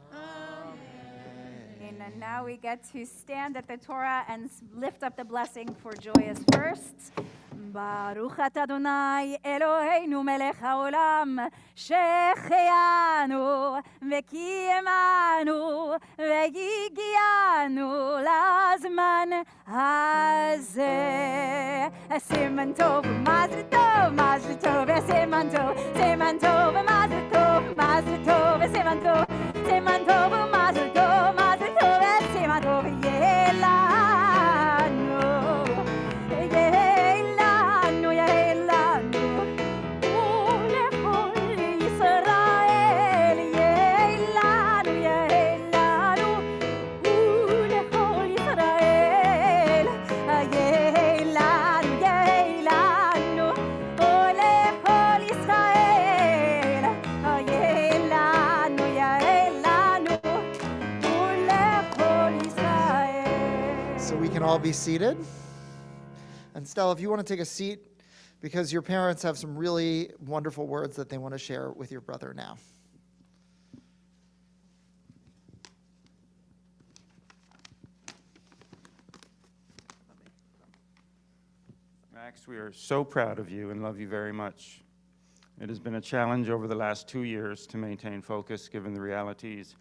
And now we get to stand at the Torah and lift up the blessing for joyous firsts. Baruch atah Adonai Eloheinu melech haolam שהחיינו וקיימנו והגיענו לזמן הזה. סימן טוב ומזל טוב, מזל טוב וסימן טוב, סימן טוב ומזל טוב, מזל טוב וסימן טוב, סימן טוב ומזל טוב, מזל טוב וסימן טוב יהיה לנו, יהיה לנו, יהיה לנו ולכל ישראל, יהיה לנו, יהיה לנו ולכל ישראל, יהיה לנו, יהיה לנו ולכל ישראל, יהיה לנו, יהיה לנו ולכל ישראל. So we can all be seated. And Stella, if you want to take a seat, because your parents have some really wonderful words that they want to share with your brother now. Max, we are so proud of you and love you very much. It has been a challenge over the last 2 years to maintain focus given the realities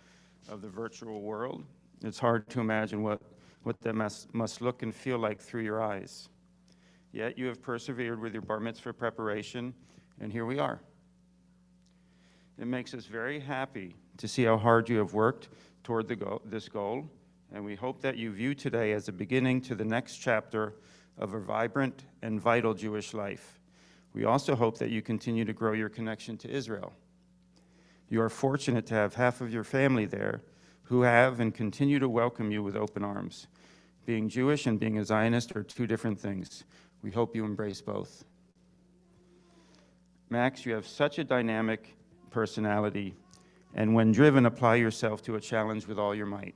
of the virtual world. It's hard to imagine what that must look and feel like through your eyes. Yet you have persevered with your bar mitzvah preparation, and here we are. It makes us very happy to see how hard you have worked toward this goal, and we hope that you view today as a beginning to the next chapter of a vibrant and vital Jewish life. We also hope that you continue to grow your connection to Israel. You are fortunate to have half of your family there who have and continue to welcome you with open arms. Being Jewish and being a Zionist are two different things. We hope you embrace both. Max, you have such a dynamic personality, and when driven, apply yourself to a challenge with all your might.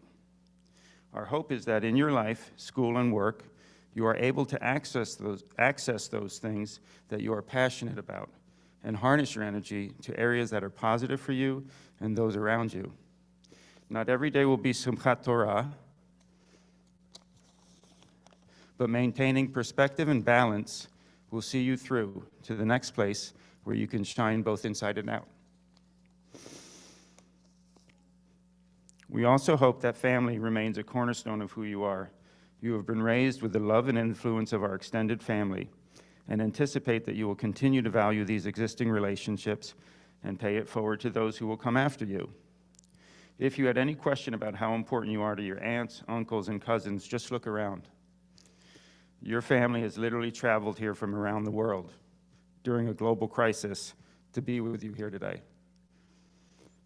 Our hope is that in your life, school, and work, you are able to access those things that you are passionate about and harness your energy to areas that are positive for you and those around you. Not every day will be Simchat Torah, but maintaining perspective and balance will see you through to the next place where you can shine both inside and out. We also hope that family remains a cornerstone of who you are. You have been raised with the love and influence of our extended family, and anticipate that you will continue to value these existing relationships and pay it forward to those who will come after you. If you had any question about how important you are to your aunts, uncles, and cousins, just look around. Your family has literally traveled here from around the world during a global crisis to be with you here today.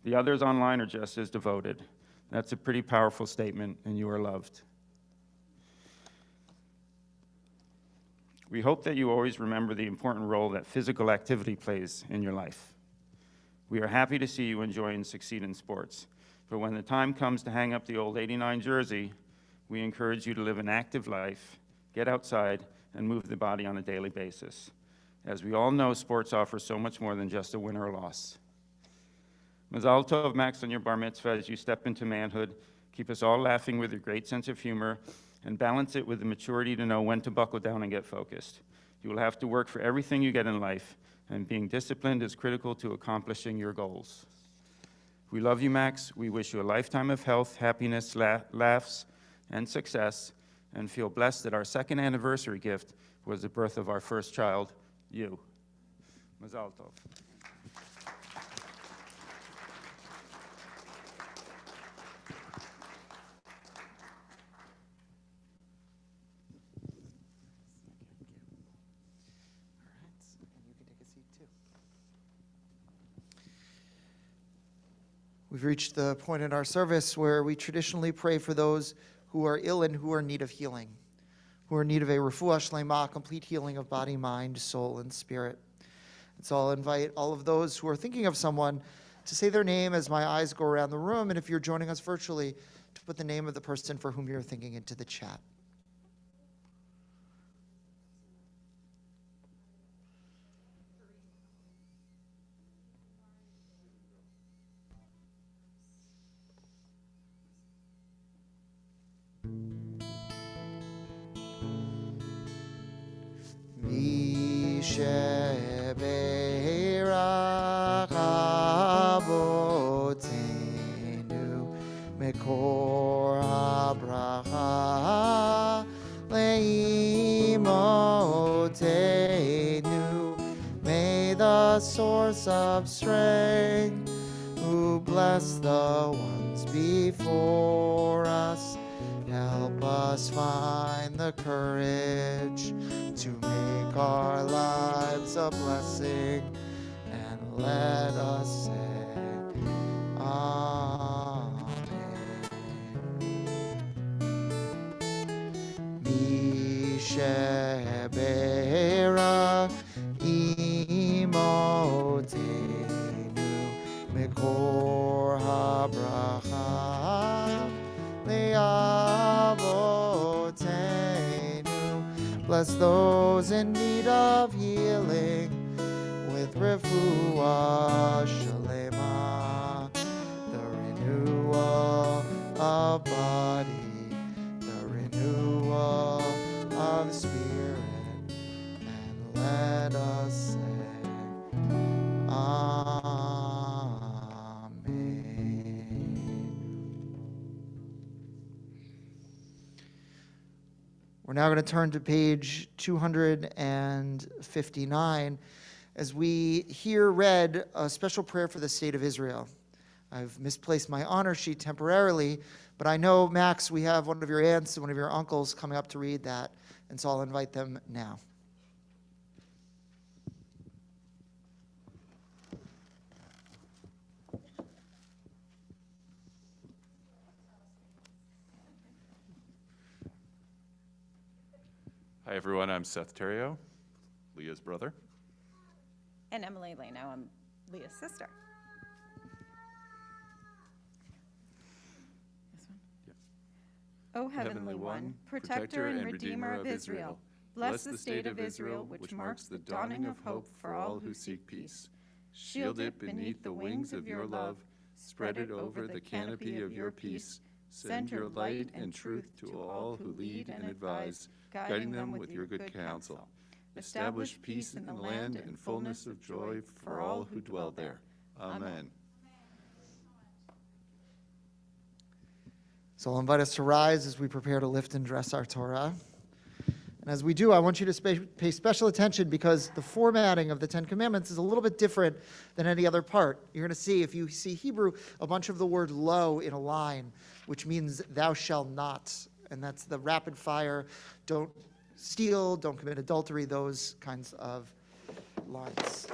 The others online are just as devoted. That's a pretty powerful statement, and you are loved. We hope that you always remember the important role that physical activity plays in your life. We are happy to see you enjoy and succeed in sports, but when the time comes to hang up the old '89 jersey, we encourage you to live an active life, get outside, and move the body on a daily basis. As we all know, sports offer so much more than just a win or a loss. Mazal Tov, Max, on your bar mitzvah as you step into manhood. Keep us all laughing with your great sense of humor, and balance it with the maturity to know when to buckle down and get focused. You will have to work for everything you get in life, and being disciplined is critical to accomplishing your goals. We love you, Max. We wish you a lifetime of health, happiness, laughs, and success, and feel blessed that our second anniversary gift was the birth of our first child, you. Mazal tov. We've reached the point in our service where we traditionally pray for those who are ill and who are in need of healing, who are in need of a refuah shlema, complete healing of body, mind, soul, and spirit. And so I'll invite all of those who are thinking of someone to say their name as my eyes go around the room, and if you're joining us virtually, to put the name of the person for whom you're thinking into the chat. Sheberach Avotenu Mekor HaBracha Leimotenu. May the source of strength, who bless the ones before us, help us find the courage to make our lives a blessing, and let us say Amen. Misheberach imotenu mekor habracha leavotenu. Bless those in need of healing with refuah shlema, the renewal of body, the renewal of spirit, and let us say We're now going to turn to page 259 as we hear read a special prayer for the state of Israel. I've misplaced my honor sheet temporarily, but I know, Max, we have one of your aunts and one of your uncles coming up to read that, and so I'll invite them now. Hi, everyone. I'm Seth Terrio, Leah's brother. And Emily Leno, I'm Leah's sister. This one? Yeah. O Heavenly One, protector and redeemer of Israel, bless the state of Israel, which marks the dawning of hope for all who seek peace. Shield it beneath the wings of your love, spread it over the canopy of your peace. Send your light and truth to all who lead and advise, guiding them with your good counsel. Establish peace in the land and fullness of joy for all who dwell there. Amen. So I'll invite us to rise as we prepare to lift and dress our Torah. And as we do, I want you to pay special attention because the formatting of the Ten Commandments is a little bit different than any other part. You're going to see, if you see Hebrew, a bunch of the word lo in a line, which means thou shalt not. And that's the rapid fire, don't steal, don't commit adultery, those kinds of lines.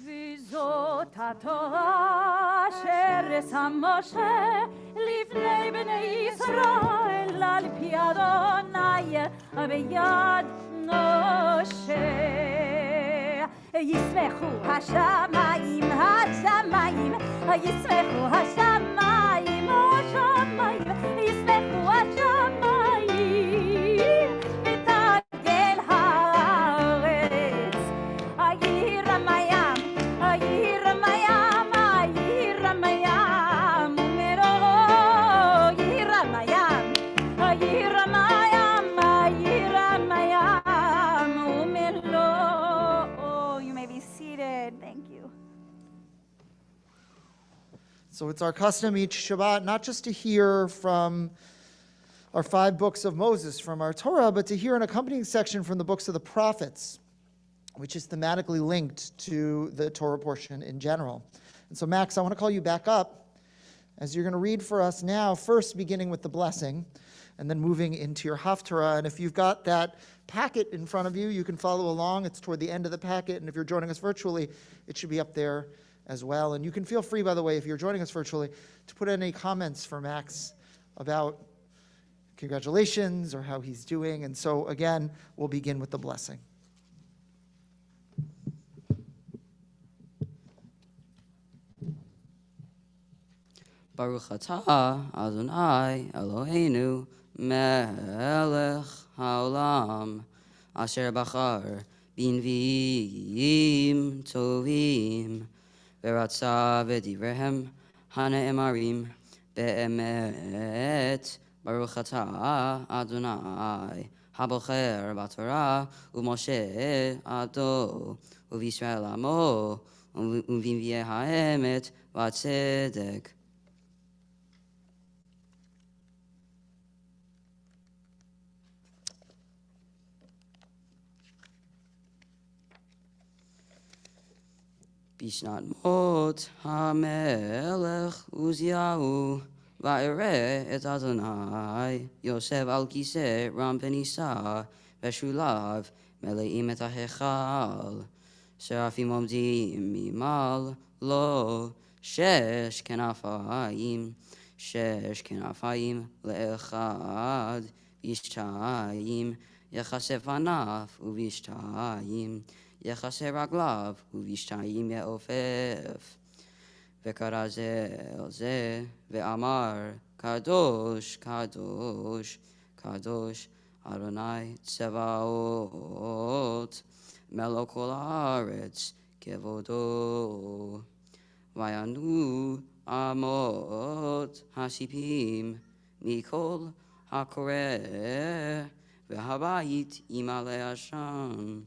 וזאת התורה אשר שם משה לפני בני ישראל על פי אדוני ביד משה. ישמחו השמיים, השמיים, ישמחו השמיים, השמיים, ישמחו השמיים, ותגל הארץ. ירם הים, ירם הים, ירם הים, ומרו, ירם הים, ירם הים, ירם הים, ומרו. You may be seated. Thank you. So it's our custom each Shabbat not just to hear from our 5 books of Moses from our Torah, but to hear an accompanying section from the books of the prophets, which is thematically linked to the Torah portion in general. And so, Max, I want to call you back up as you're going to read for us now, first beginning with the blessing, and then moving into your Haftarah. And if you've got that packet in front of you, you can follow along. It's toward the end of the packet. And if you're joining us virtually, it should be up there as well. And you can feel free, by the way, if you're joining us virtually, to put any comments for Max about congratulations or how he's doing. And so, again, we'll begin with the blessing. Baruch atah Adonai Eloheinu melech haolam asher bachar b'nviim tovim v'ratza v'divrehem hane'emarim be'emet. Baruch atah Adonai habocher b'Torah u'Moshe ado u'Yisrael amo u'v'nvi'eh ha'emet v'atzedek. Bishnat mot hamelech Uziyahu va'ereh et Adonai Yosef al kiseh ram penisa v'shulav meleim et ha'hechal serafim omdim mimal lo shesh kenafayim le'echad v'ishtayim yechasef anaf u'vishtayim יחסר רגליו ובשתיים יעופף וקרא זה אל זה ואמר קדוש קדוש קדוש אדוני צבאות מלוא כל הארץ כבודו ויענו אמות הסיפים מכל הקורא והבית ימלא עשן.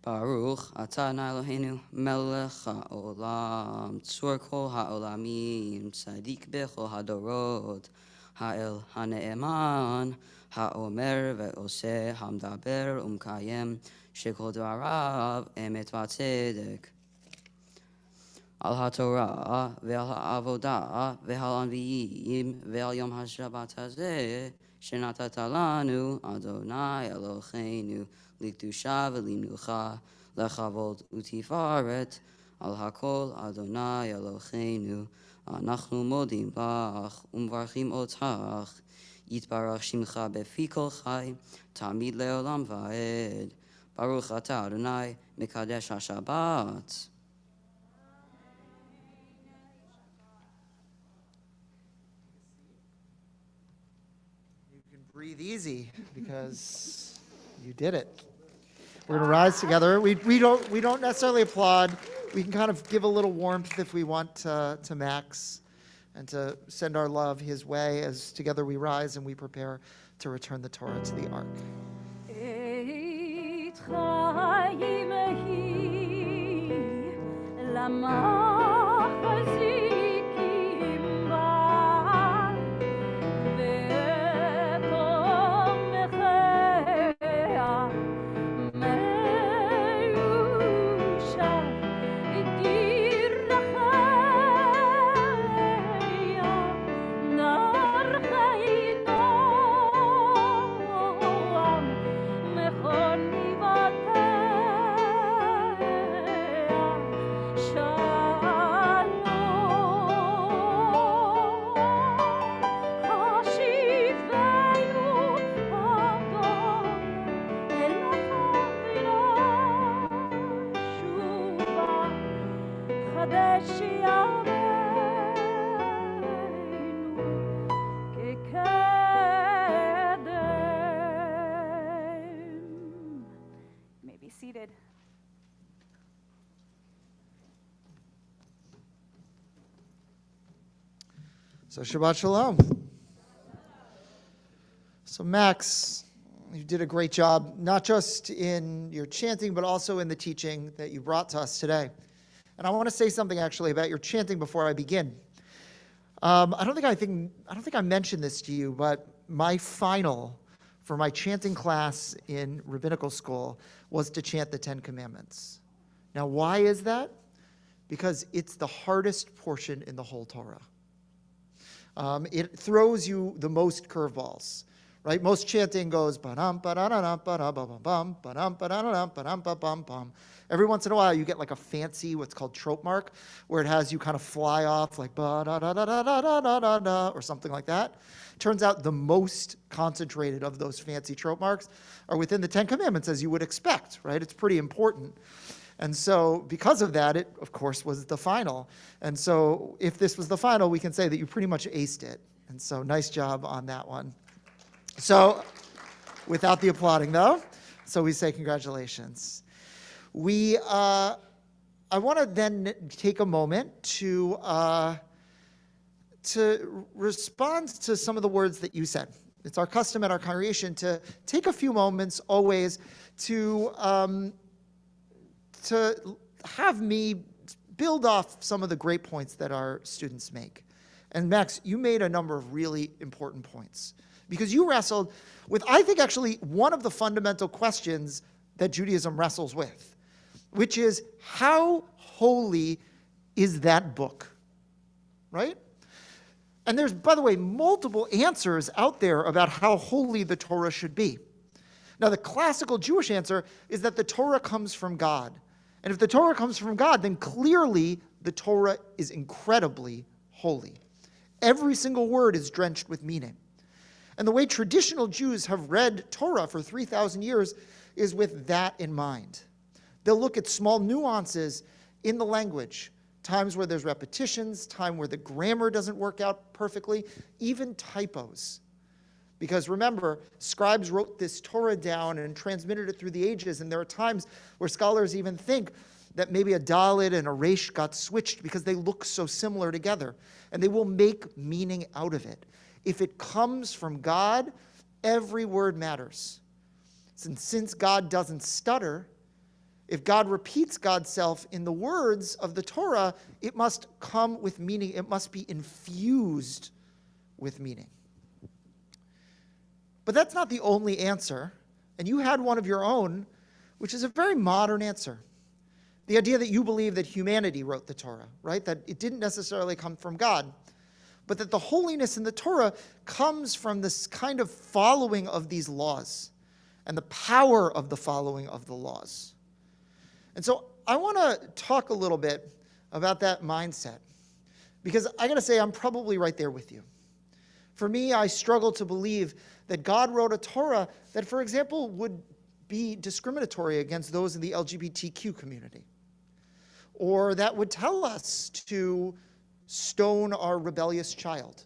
Baruch atah Eloheinu melech haolam tzur kol haolamim tzadik bechol hadorot ha'el hane'eman ha'omer ve'oseh hamdaber umkayem shekol dvarav emet v'tzedek al haTorah ve'al ha'avodah ve'al anviyim ve'al yom ha'shabbat hazeh shenatat lanu Adonai Eloheinu לקדושה ולמנוחה, לכבוד ותפארת, על הכל אדוני אלוהינו, אנחנו מודים לך ומברכים אותך, יתברך שמך בפי כל חי, תמיד לעולם ועד. ברוך אתה אדוני, מקדש השבת. You can breathe easy because you did it. We're going to rise together. We don't necessarily applaud. We can kind of give a little warmth if we want to Max and to send our love his way as together we rise and we prepare to return the Torah to the Ark. Seated. So Shabbat Shalom. So Max, You did a great job, not just in your chanting, but also in the teaching that you brought to us today. And I want to say something actually about your chanting before I begin. I don't think I mentioned this to you, but my final for my chanting class in rabbinical school was to chant the Ten Commandments. Now, why is that? Because it's the hardest portion in the whole Torah. It throws you the most curveballs, right? Most chanting goes ba-dum, ba-da-da-dum, ba-da-ba-bum, ba-dum, ba-da-da-dum, ba-dum, ba-bum-bum. Every once in a while, you get like a fancy, what's called trope mark, where it has you kind of fly off like ba-da-da-da-da-da-da-da-da, or something like that. Turns out the most concentrated of those fancy trope marks are within the Ten Commandments, as you would expect, right? It's pretty important. And so because of that, it, of course, was the final. And so if this was the final, we can say that you pretty much aced it. And so nice job on that one. So without the applauding, though, so we say congratulations. I want to then take a moment to respond to some of the words that you said. It's our custom at our congregation to take a few moments always to have me build off some of the great points that our students make. And Max, you made a number of really important points because you wrestled with, I think, actually one of the fundamental questions that Judaism wrestles with, which is how holy is that book, right? And there's, by the way, multiple answers out there about how holy the Torah should be. Now, the classical Jewish answer is that the Torah comes from God. And if the Torah comes from God, then clearly the Torah is incredibly holy. Every single word is drenched with meaning. And the way traditional Jews have read Torah for 3,000 years is with that in mind. They'll look at small nuances in the language, times where there's repetitions, time where the grammar doesn't work out perfectly, even typos. Because remember, scribes wrote this Torah down and transmitted it through the ages, and there are times where scholars even think that maybe a Dalet and a Resh got switched because they look so similar together, and they will make meaning out of it. If it comes from God, every word matters. Since God doesn't stutter, if God repeats God's self in the words of the Torah, it must come with meaning. It must be infused with meaning. But that's not the only answer. And you had one of your own, which is a very modern answer. The idea that you believe that humanity wrote the Torah, right? That it didn't necessarily come from God, but that the holiness in the Torah comes from this kind of following of these laws and the power of the following of the laws. And so I want to talk a little bit about that mindset, because I got to say I'm probably right there with you. For me, I struggle to believe that God wrote a Torah that, for example, would be discriminatory against those in the LGBTQ community, or that would tell us to stone our rebellious child.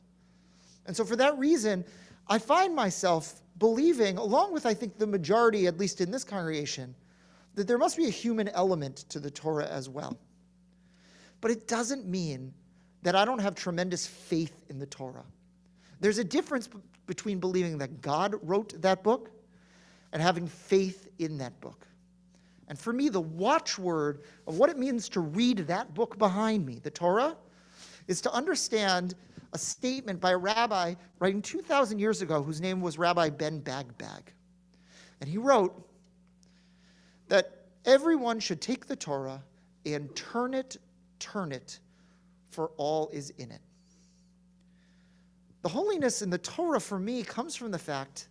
And so for that reason, I find myself believing, along with I think the majority, at least in this congregation, that there must be a human element to the Torah as well. But it doesn't mean that I don't have tremendous faith in the Torah. There's a difference between believing that God wrote that book and having faith in that book. And for me, the watchword of what it means to read that book behind me, the Torah, is to understand a statement by a rabbi writing 2,000 years ago whose name was Rabbi Ben Bagbag. And he wrote that everyone should take the Torah and turn it, for all is in it. The holiness in the Torah for me comes from the fact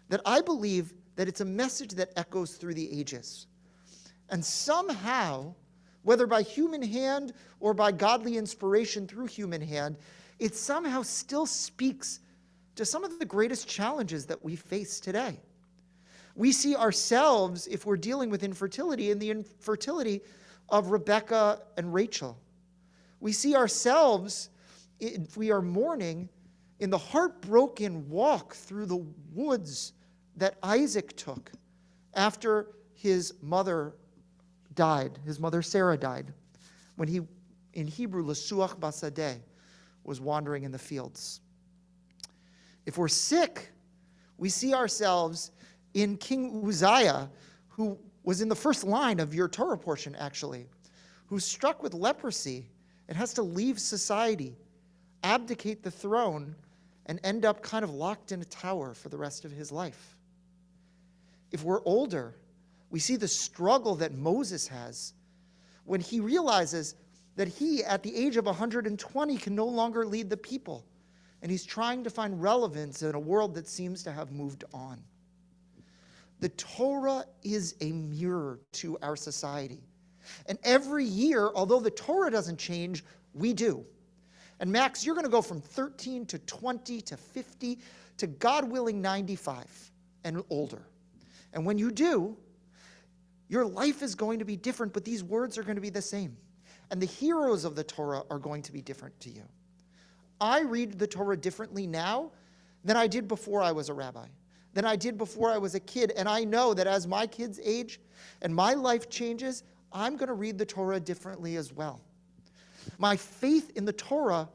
that I believe that it's a message that echoes through the ages. And somehow, whether by human hand or by godly inspiration through human hand, it somehow still speaks to some of the greatest challenges that we face today. We see ourselves, if we're dealing with infertility, in the infertility of Rebecca and Rachel. We see ourselves, if we are mourning, in the heartbroken walk through the woods that Isaac took after his mother died, his mother Sarah died, when he, in Hebrew, Lesuach Basadeh, was wandering in the fields. If we're sick, we see ourselves in King Uzziah, who was in the first line of your Torah portion, actually, who's struck with leprosy and has to leave society, abdicate the throne, and end up kind of locked in a tower for the rest of his life. If we're older, we see the struggle that Moses has when he realizes that he, at the age of 120, can no longer lead the people. And he's trying to find relevance in a world that seems to have moved on. The Torah is a mirror to our society. And every year, although the Torah doesn't change, we do. And Max, you're going to go from 13 to 20 to 50 to, God willing, 95 and older. And when you do, your life is going to be different, but these words are going to be the same. And the heroes of the Torah are going to be different to you. I read the Torah differently now than I did before I was a rabbi, than I did before I was a kid. And I know that as my kids age and my life changes, I'm going to read the Torah differently as well. My faith in the Torah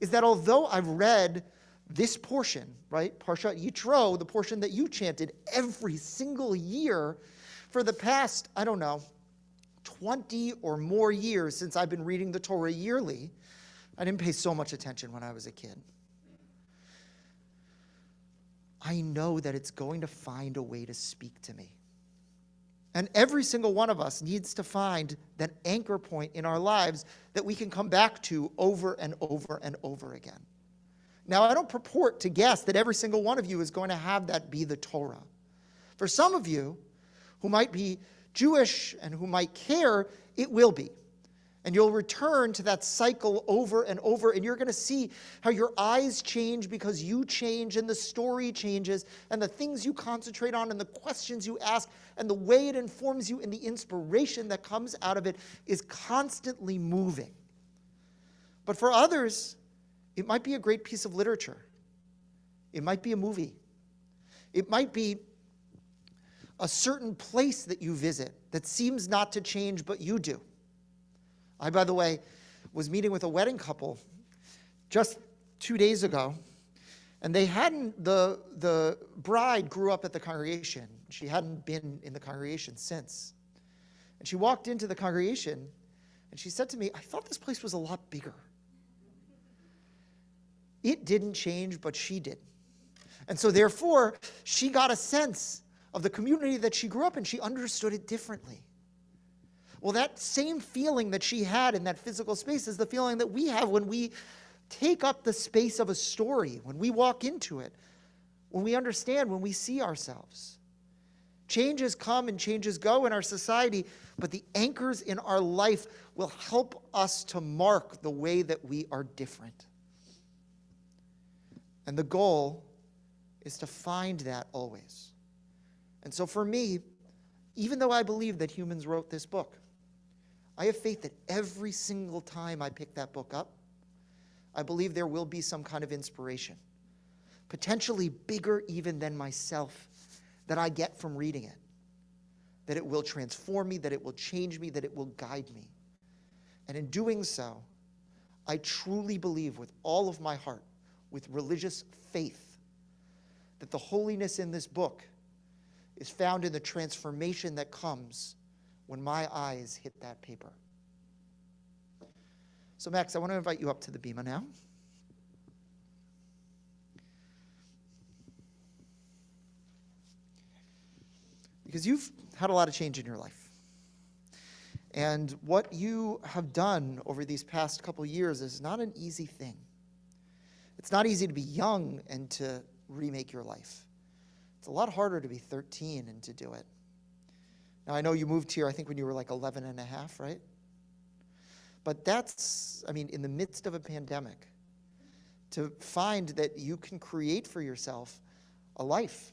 is that although I've read this portion, right, Parshat Yitro, the portion that you chanted every single year for the past, 20 or more years since I've been reading the Torah yearly, I didn't pay so much attention when I was a kid. I know that it's going to find a way to speak to me. And every single one of us needs to find that anchor point in our lives that we can come back to over and over and over again. Now, I don't purport to guess that every single one of you is going to have that be the Torah. For some of you who might be Jewish and who might care, it will be. And you'll return to that cycle over and over, and you're going to see how your eyes change because you change, and the story changes, and the things you concentrate on, and the questions you ask, and the way it informs you, and the inspiration that comes out of it is constantly moving. But for others, it might be a great piece of literature. It might be a movie. It might be a certain place that you visit that seems not to change, but you do. I, by the way, was meeting with a wedding couple just 2 days ago, and the bride grew up at the congregation. She hadn't been in the congregation since. And she walked into the congregation, and she said to me, I thought this place was a lot bigger. It didn't change, but she did. And so therefore, she got a sense of the community that she grew up in. She understood it differently. Well, that same feeling that she had in that physical space is the feeling that we have when we take up the space of a story, when we walk into it, when we understand, when we see ourselves. Changes come and changes go in our society, but the anchors in our life will help us to mark the way that we are different. And the goal is to find that always. And so for me, even though I believe that humans wrote this book, I have faith that every single time I pick that book up, I believe there will be some kind of inspiration, potentially bigger even than myself, that I get from reading it, that it will transform me, that it will change me, that it will guide me. And in doing so, I truly believe with all of my heart, with religious faith, that the holiness in this book is found in the transformation that comes when my eyes hit that paper. So Max, I want to invite you up to the bima now. Because you've had a lot of change in your life. And what you have done over these past couple years is not an easy thing. It's not easy to be young and to remake your life. It's a lot harder to be 13 and to do it. Now, I know you moved here, I think, when you were like 11 and a half, right? But that's, in the midst of a pandemic, to find that you can create for yourself a life,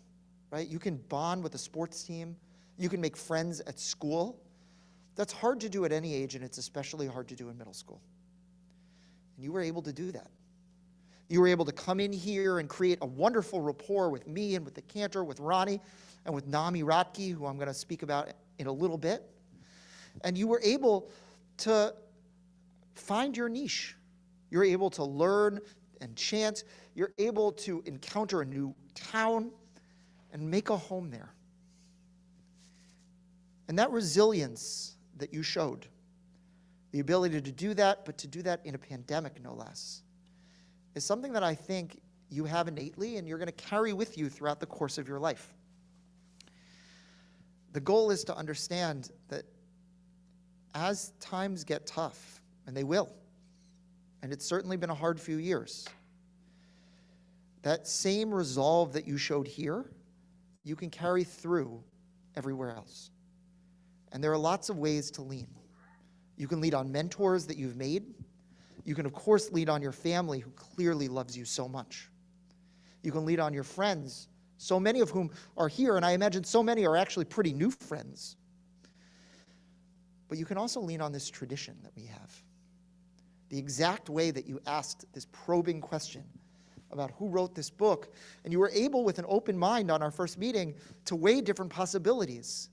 right? You can bond with a sports team. You can make friends at school. That's hard to do at any age, and it's especially hard to do in middle school. And you were able to do that. You were able to come in here and create a wonderful rapport with me and with the cantor, with Ronnie, and with Nami Ratke, who I'm going to speak about in a little bit. And you were able to find your niche. You're able to learn and chant. You're able to encounter a new town and make a home there. And that resilience that you showed, the ability to do that, but to do that in a pandemic, no less, is something that I think you have innately and you're going to carry with you throughout the course of your life. The goal is to understand that as times get tough, and they will, and it's certainly been a hard few years, that same resolve that you showed here, you can carry through everywhere else. And there are lots of ways to lean. You can lean on mentors that you've made. You can, of course, lean on your family who clearly loves you so much. You can lean on your friends, so many of whom are here, and I imagine so many are actually pretty new friends. But you can also lean on this tradition that we have. The exact way that you asked this probing question about who wrote this book, and you were able, with an open mind on our first meeting, to weigh different possibilities.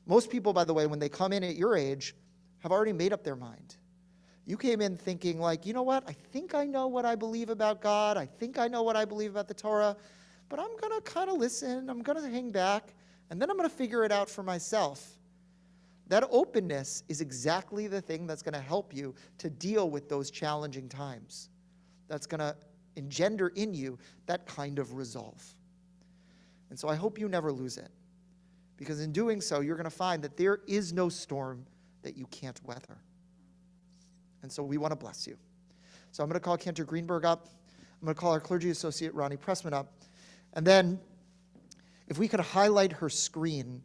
Most people, by the way, when they come in at your age, have already made up their mind. You came in thinking like, you know what, I think I know what I believe about God, I think I know what I believe about the Torah, but I'm going to kind of listen, I'm going to hang back, and then I'm going to figure it out for myself. That openness is exactly the thing that's going to help you to deal with those challenging times. That's going to engender in you that kind of resolve. And so I hope you never lose it, because in doing so, you're going to find that there is no storm that you can't weather. And so we want to bless you. So I'm going to call Cantor Greenberg up. I'm going to call our clergy associate, Ronnie Pressman, up. And then if we could highlight her screen,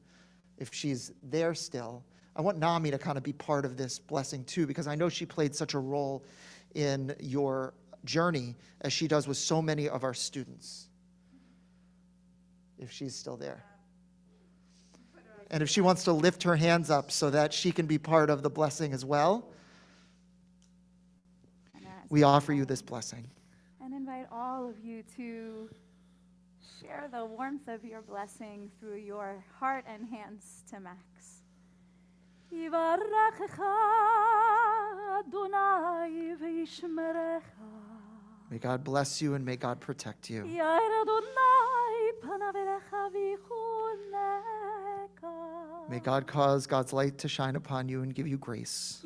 if she's there still. I want Nami to kind of be part of this blessing too, because I know she played such a role in your journey as she does with so many of our students. If she's still there. And if she wants to lift her hands up so that she can be part of the blessing as well, we offer you this blessing. And invite all of you to share the warmth of your blessing through your heart and hands to Max. May God bless you and may God protect you. May God cause God's light to shine upon you and give you grace.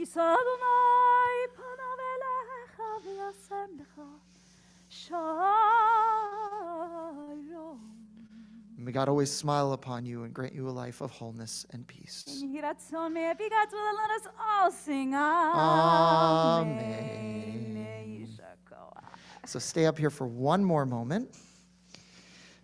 May God always smile upon you and grant you a life of wholeness and peace. May it be God's will, and let us all sing Amen. So stay up here for one more moment,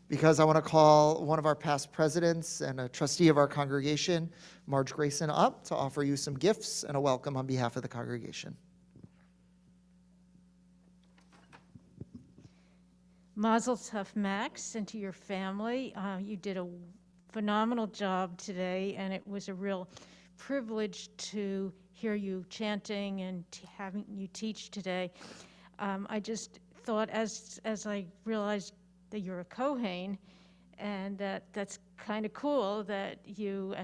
because I want to call one of our past presidents and a trustee of our congregation, Marge Grayson, up to offer you some gifts and a welcome on behalf of the congregation. Mazel tov, Max, and to your family. You did a phenomenal job today, and it was a real privilege to hear you chanting and having you teach today. I just thought, as I realized that you're a Kohen, and that's kind of cool that you,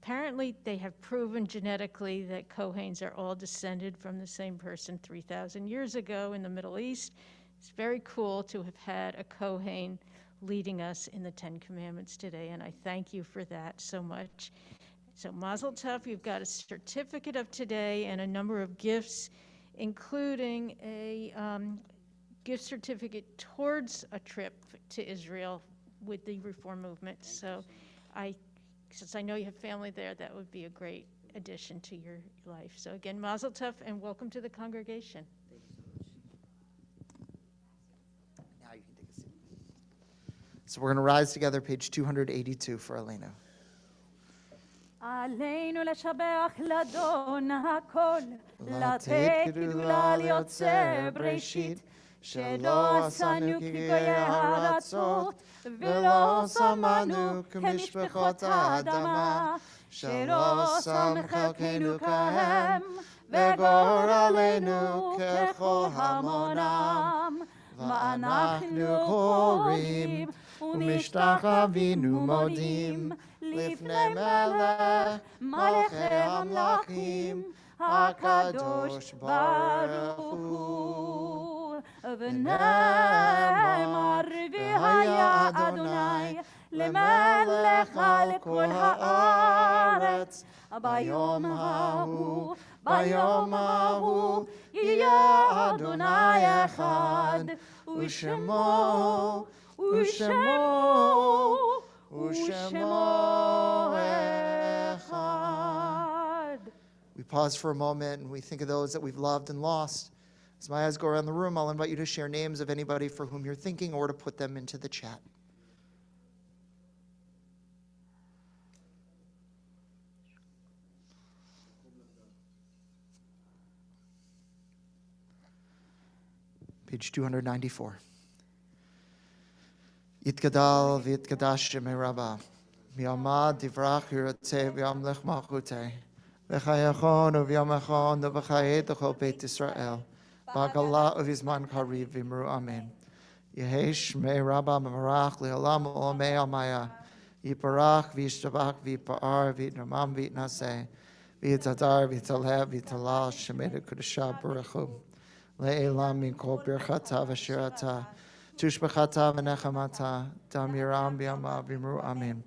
apparently they have proven genetically that Kohens are all descended from the same person 3,000 years ago in the Middle East. It's very cool to have had a Kohen leading us in the Ten Commandments today, and I thank you for that so much. So Mazel Tov, you've got a certificate of today and a number of gifts, including a gift certificate towards a trip to Israel with the Reform Movement. So since I know you have family there, that would be a great addition to your life. So again, Mazel Tov and welcome to the congregation. So we're going to rise together, page 282 for Elena. עלינו לשבח לאדון הכל, לתת גדולה ליוצר בראשית, שלא עשנו כגויי הארצות, ולא שמנו כמשפחות האדמה, שלא שם חלקנו כהם, וגורלנו ככל המונם. ואנחנו קוראים ומשתחווים ומודים לפני מלך מלכי המלכים הקדוש ברוך הוא. ונאמר והיה אדוני למלך על כל הארץ. ביום ההוא, ביום ההוא, יהיה אדוני אחד, ושמו, ושמו, ושמו אחד. We pause for a moment and we think of those that we've loved and lost. As my eyes go around the room, I'll invite you to share names of anybody for whom you're thinking or to put them into the chat. Page 294. Yitgadal v'yitgadash shemei Rabbah. V'yamad divrach yiroteh v'yamlech malchuteh. V'chayachon u'v'yamachon u'v'chayet uchol Beit Yisrael. B'agalah u'v'zman kariv v'imru amen. Yehei shmei Rabbah mevarach le'olam u'omei almaya. Yiparach v'yishtabach v'yipa'ar v'yitramam v'yitnaseh. V'yitadar v'yitaleh v'yitalal shemei l'kudashah baruchu. Le'elam min kol birchata v'shirata. Tushbachata v'nechamata. Dam yiram b'yamav v'imru amen.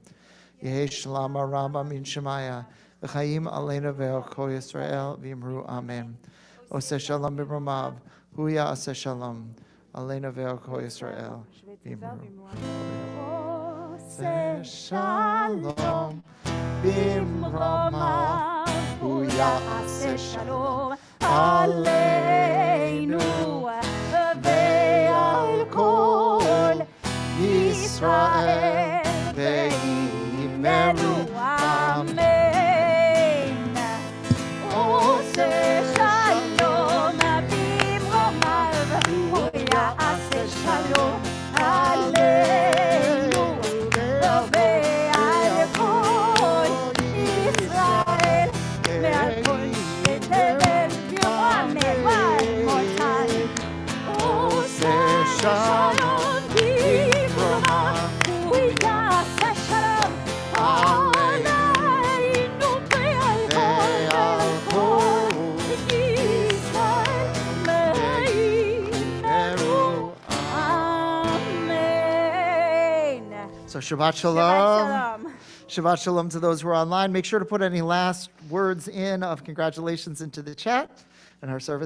Yehei shalom Rabbah min shemaya. V'chaim aleinu ve'al kol Yisrael v'imru amen. Oseh shalom b'romav. Huya aseh shalom. Aleinu ve'al kol Yisrael v'imru. Oseh shalom b'romav. Huya aseh shalom. Aleinu ve'al kol Yisrael v'imru amen. Oseh shalom b'romav, hu ya'aseh shalom aleinu ve'al kol Yisrael ve'al kol Tevel v'imru amen. One more time. Oseh shalom b'romav, hu ya'aseh shalom aleinu ve'al kol Yisrael ve'imru amen. So Shabbat Shalom. Shabbat Shalom. Shabbat Shalom to those who are online. Make sure to put any last words in of congratulations into the chat. And our service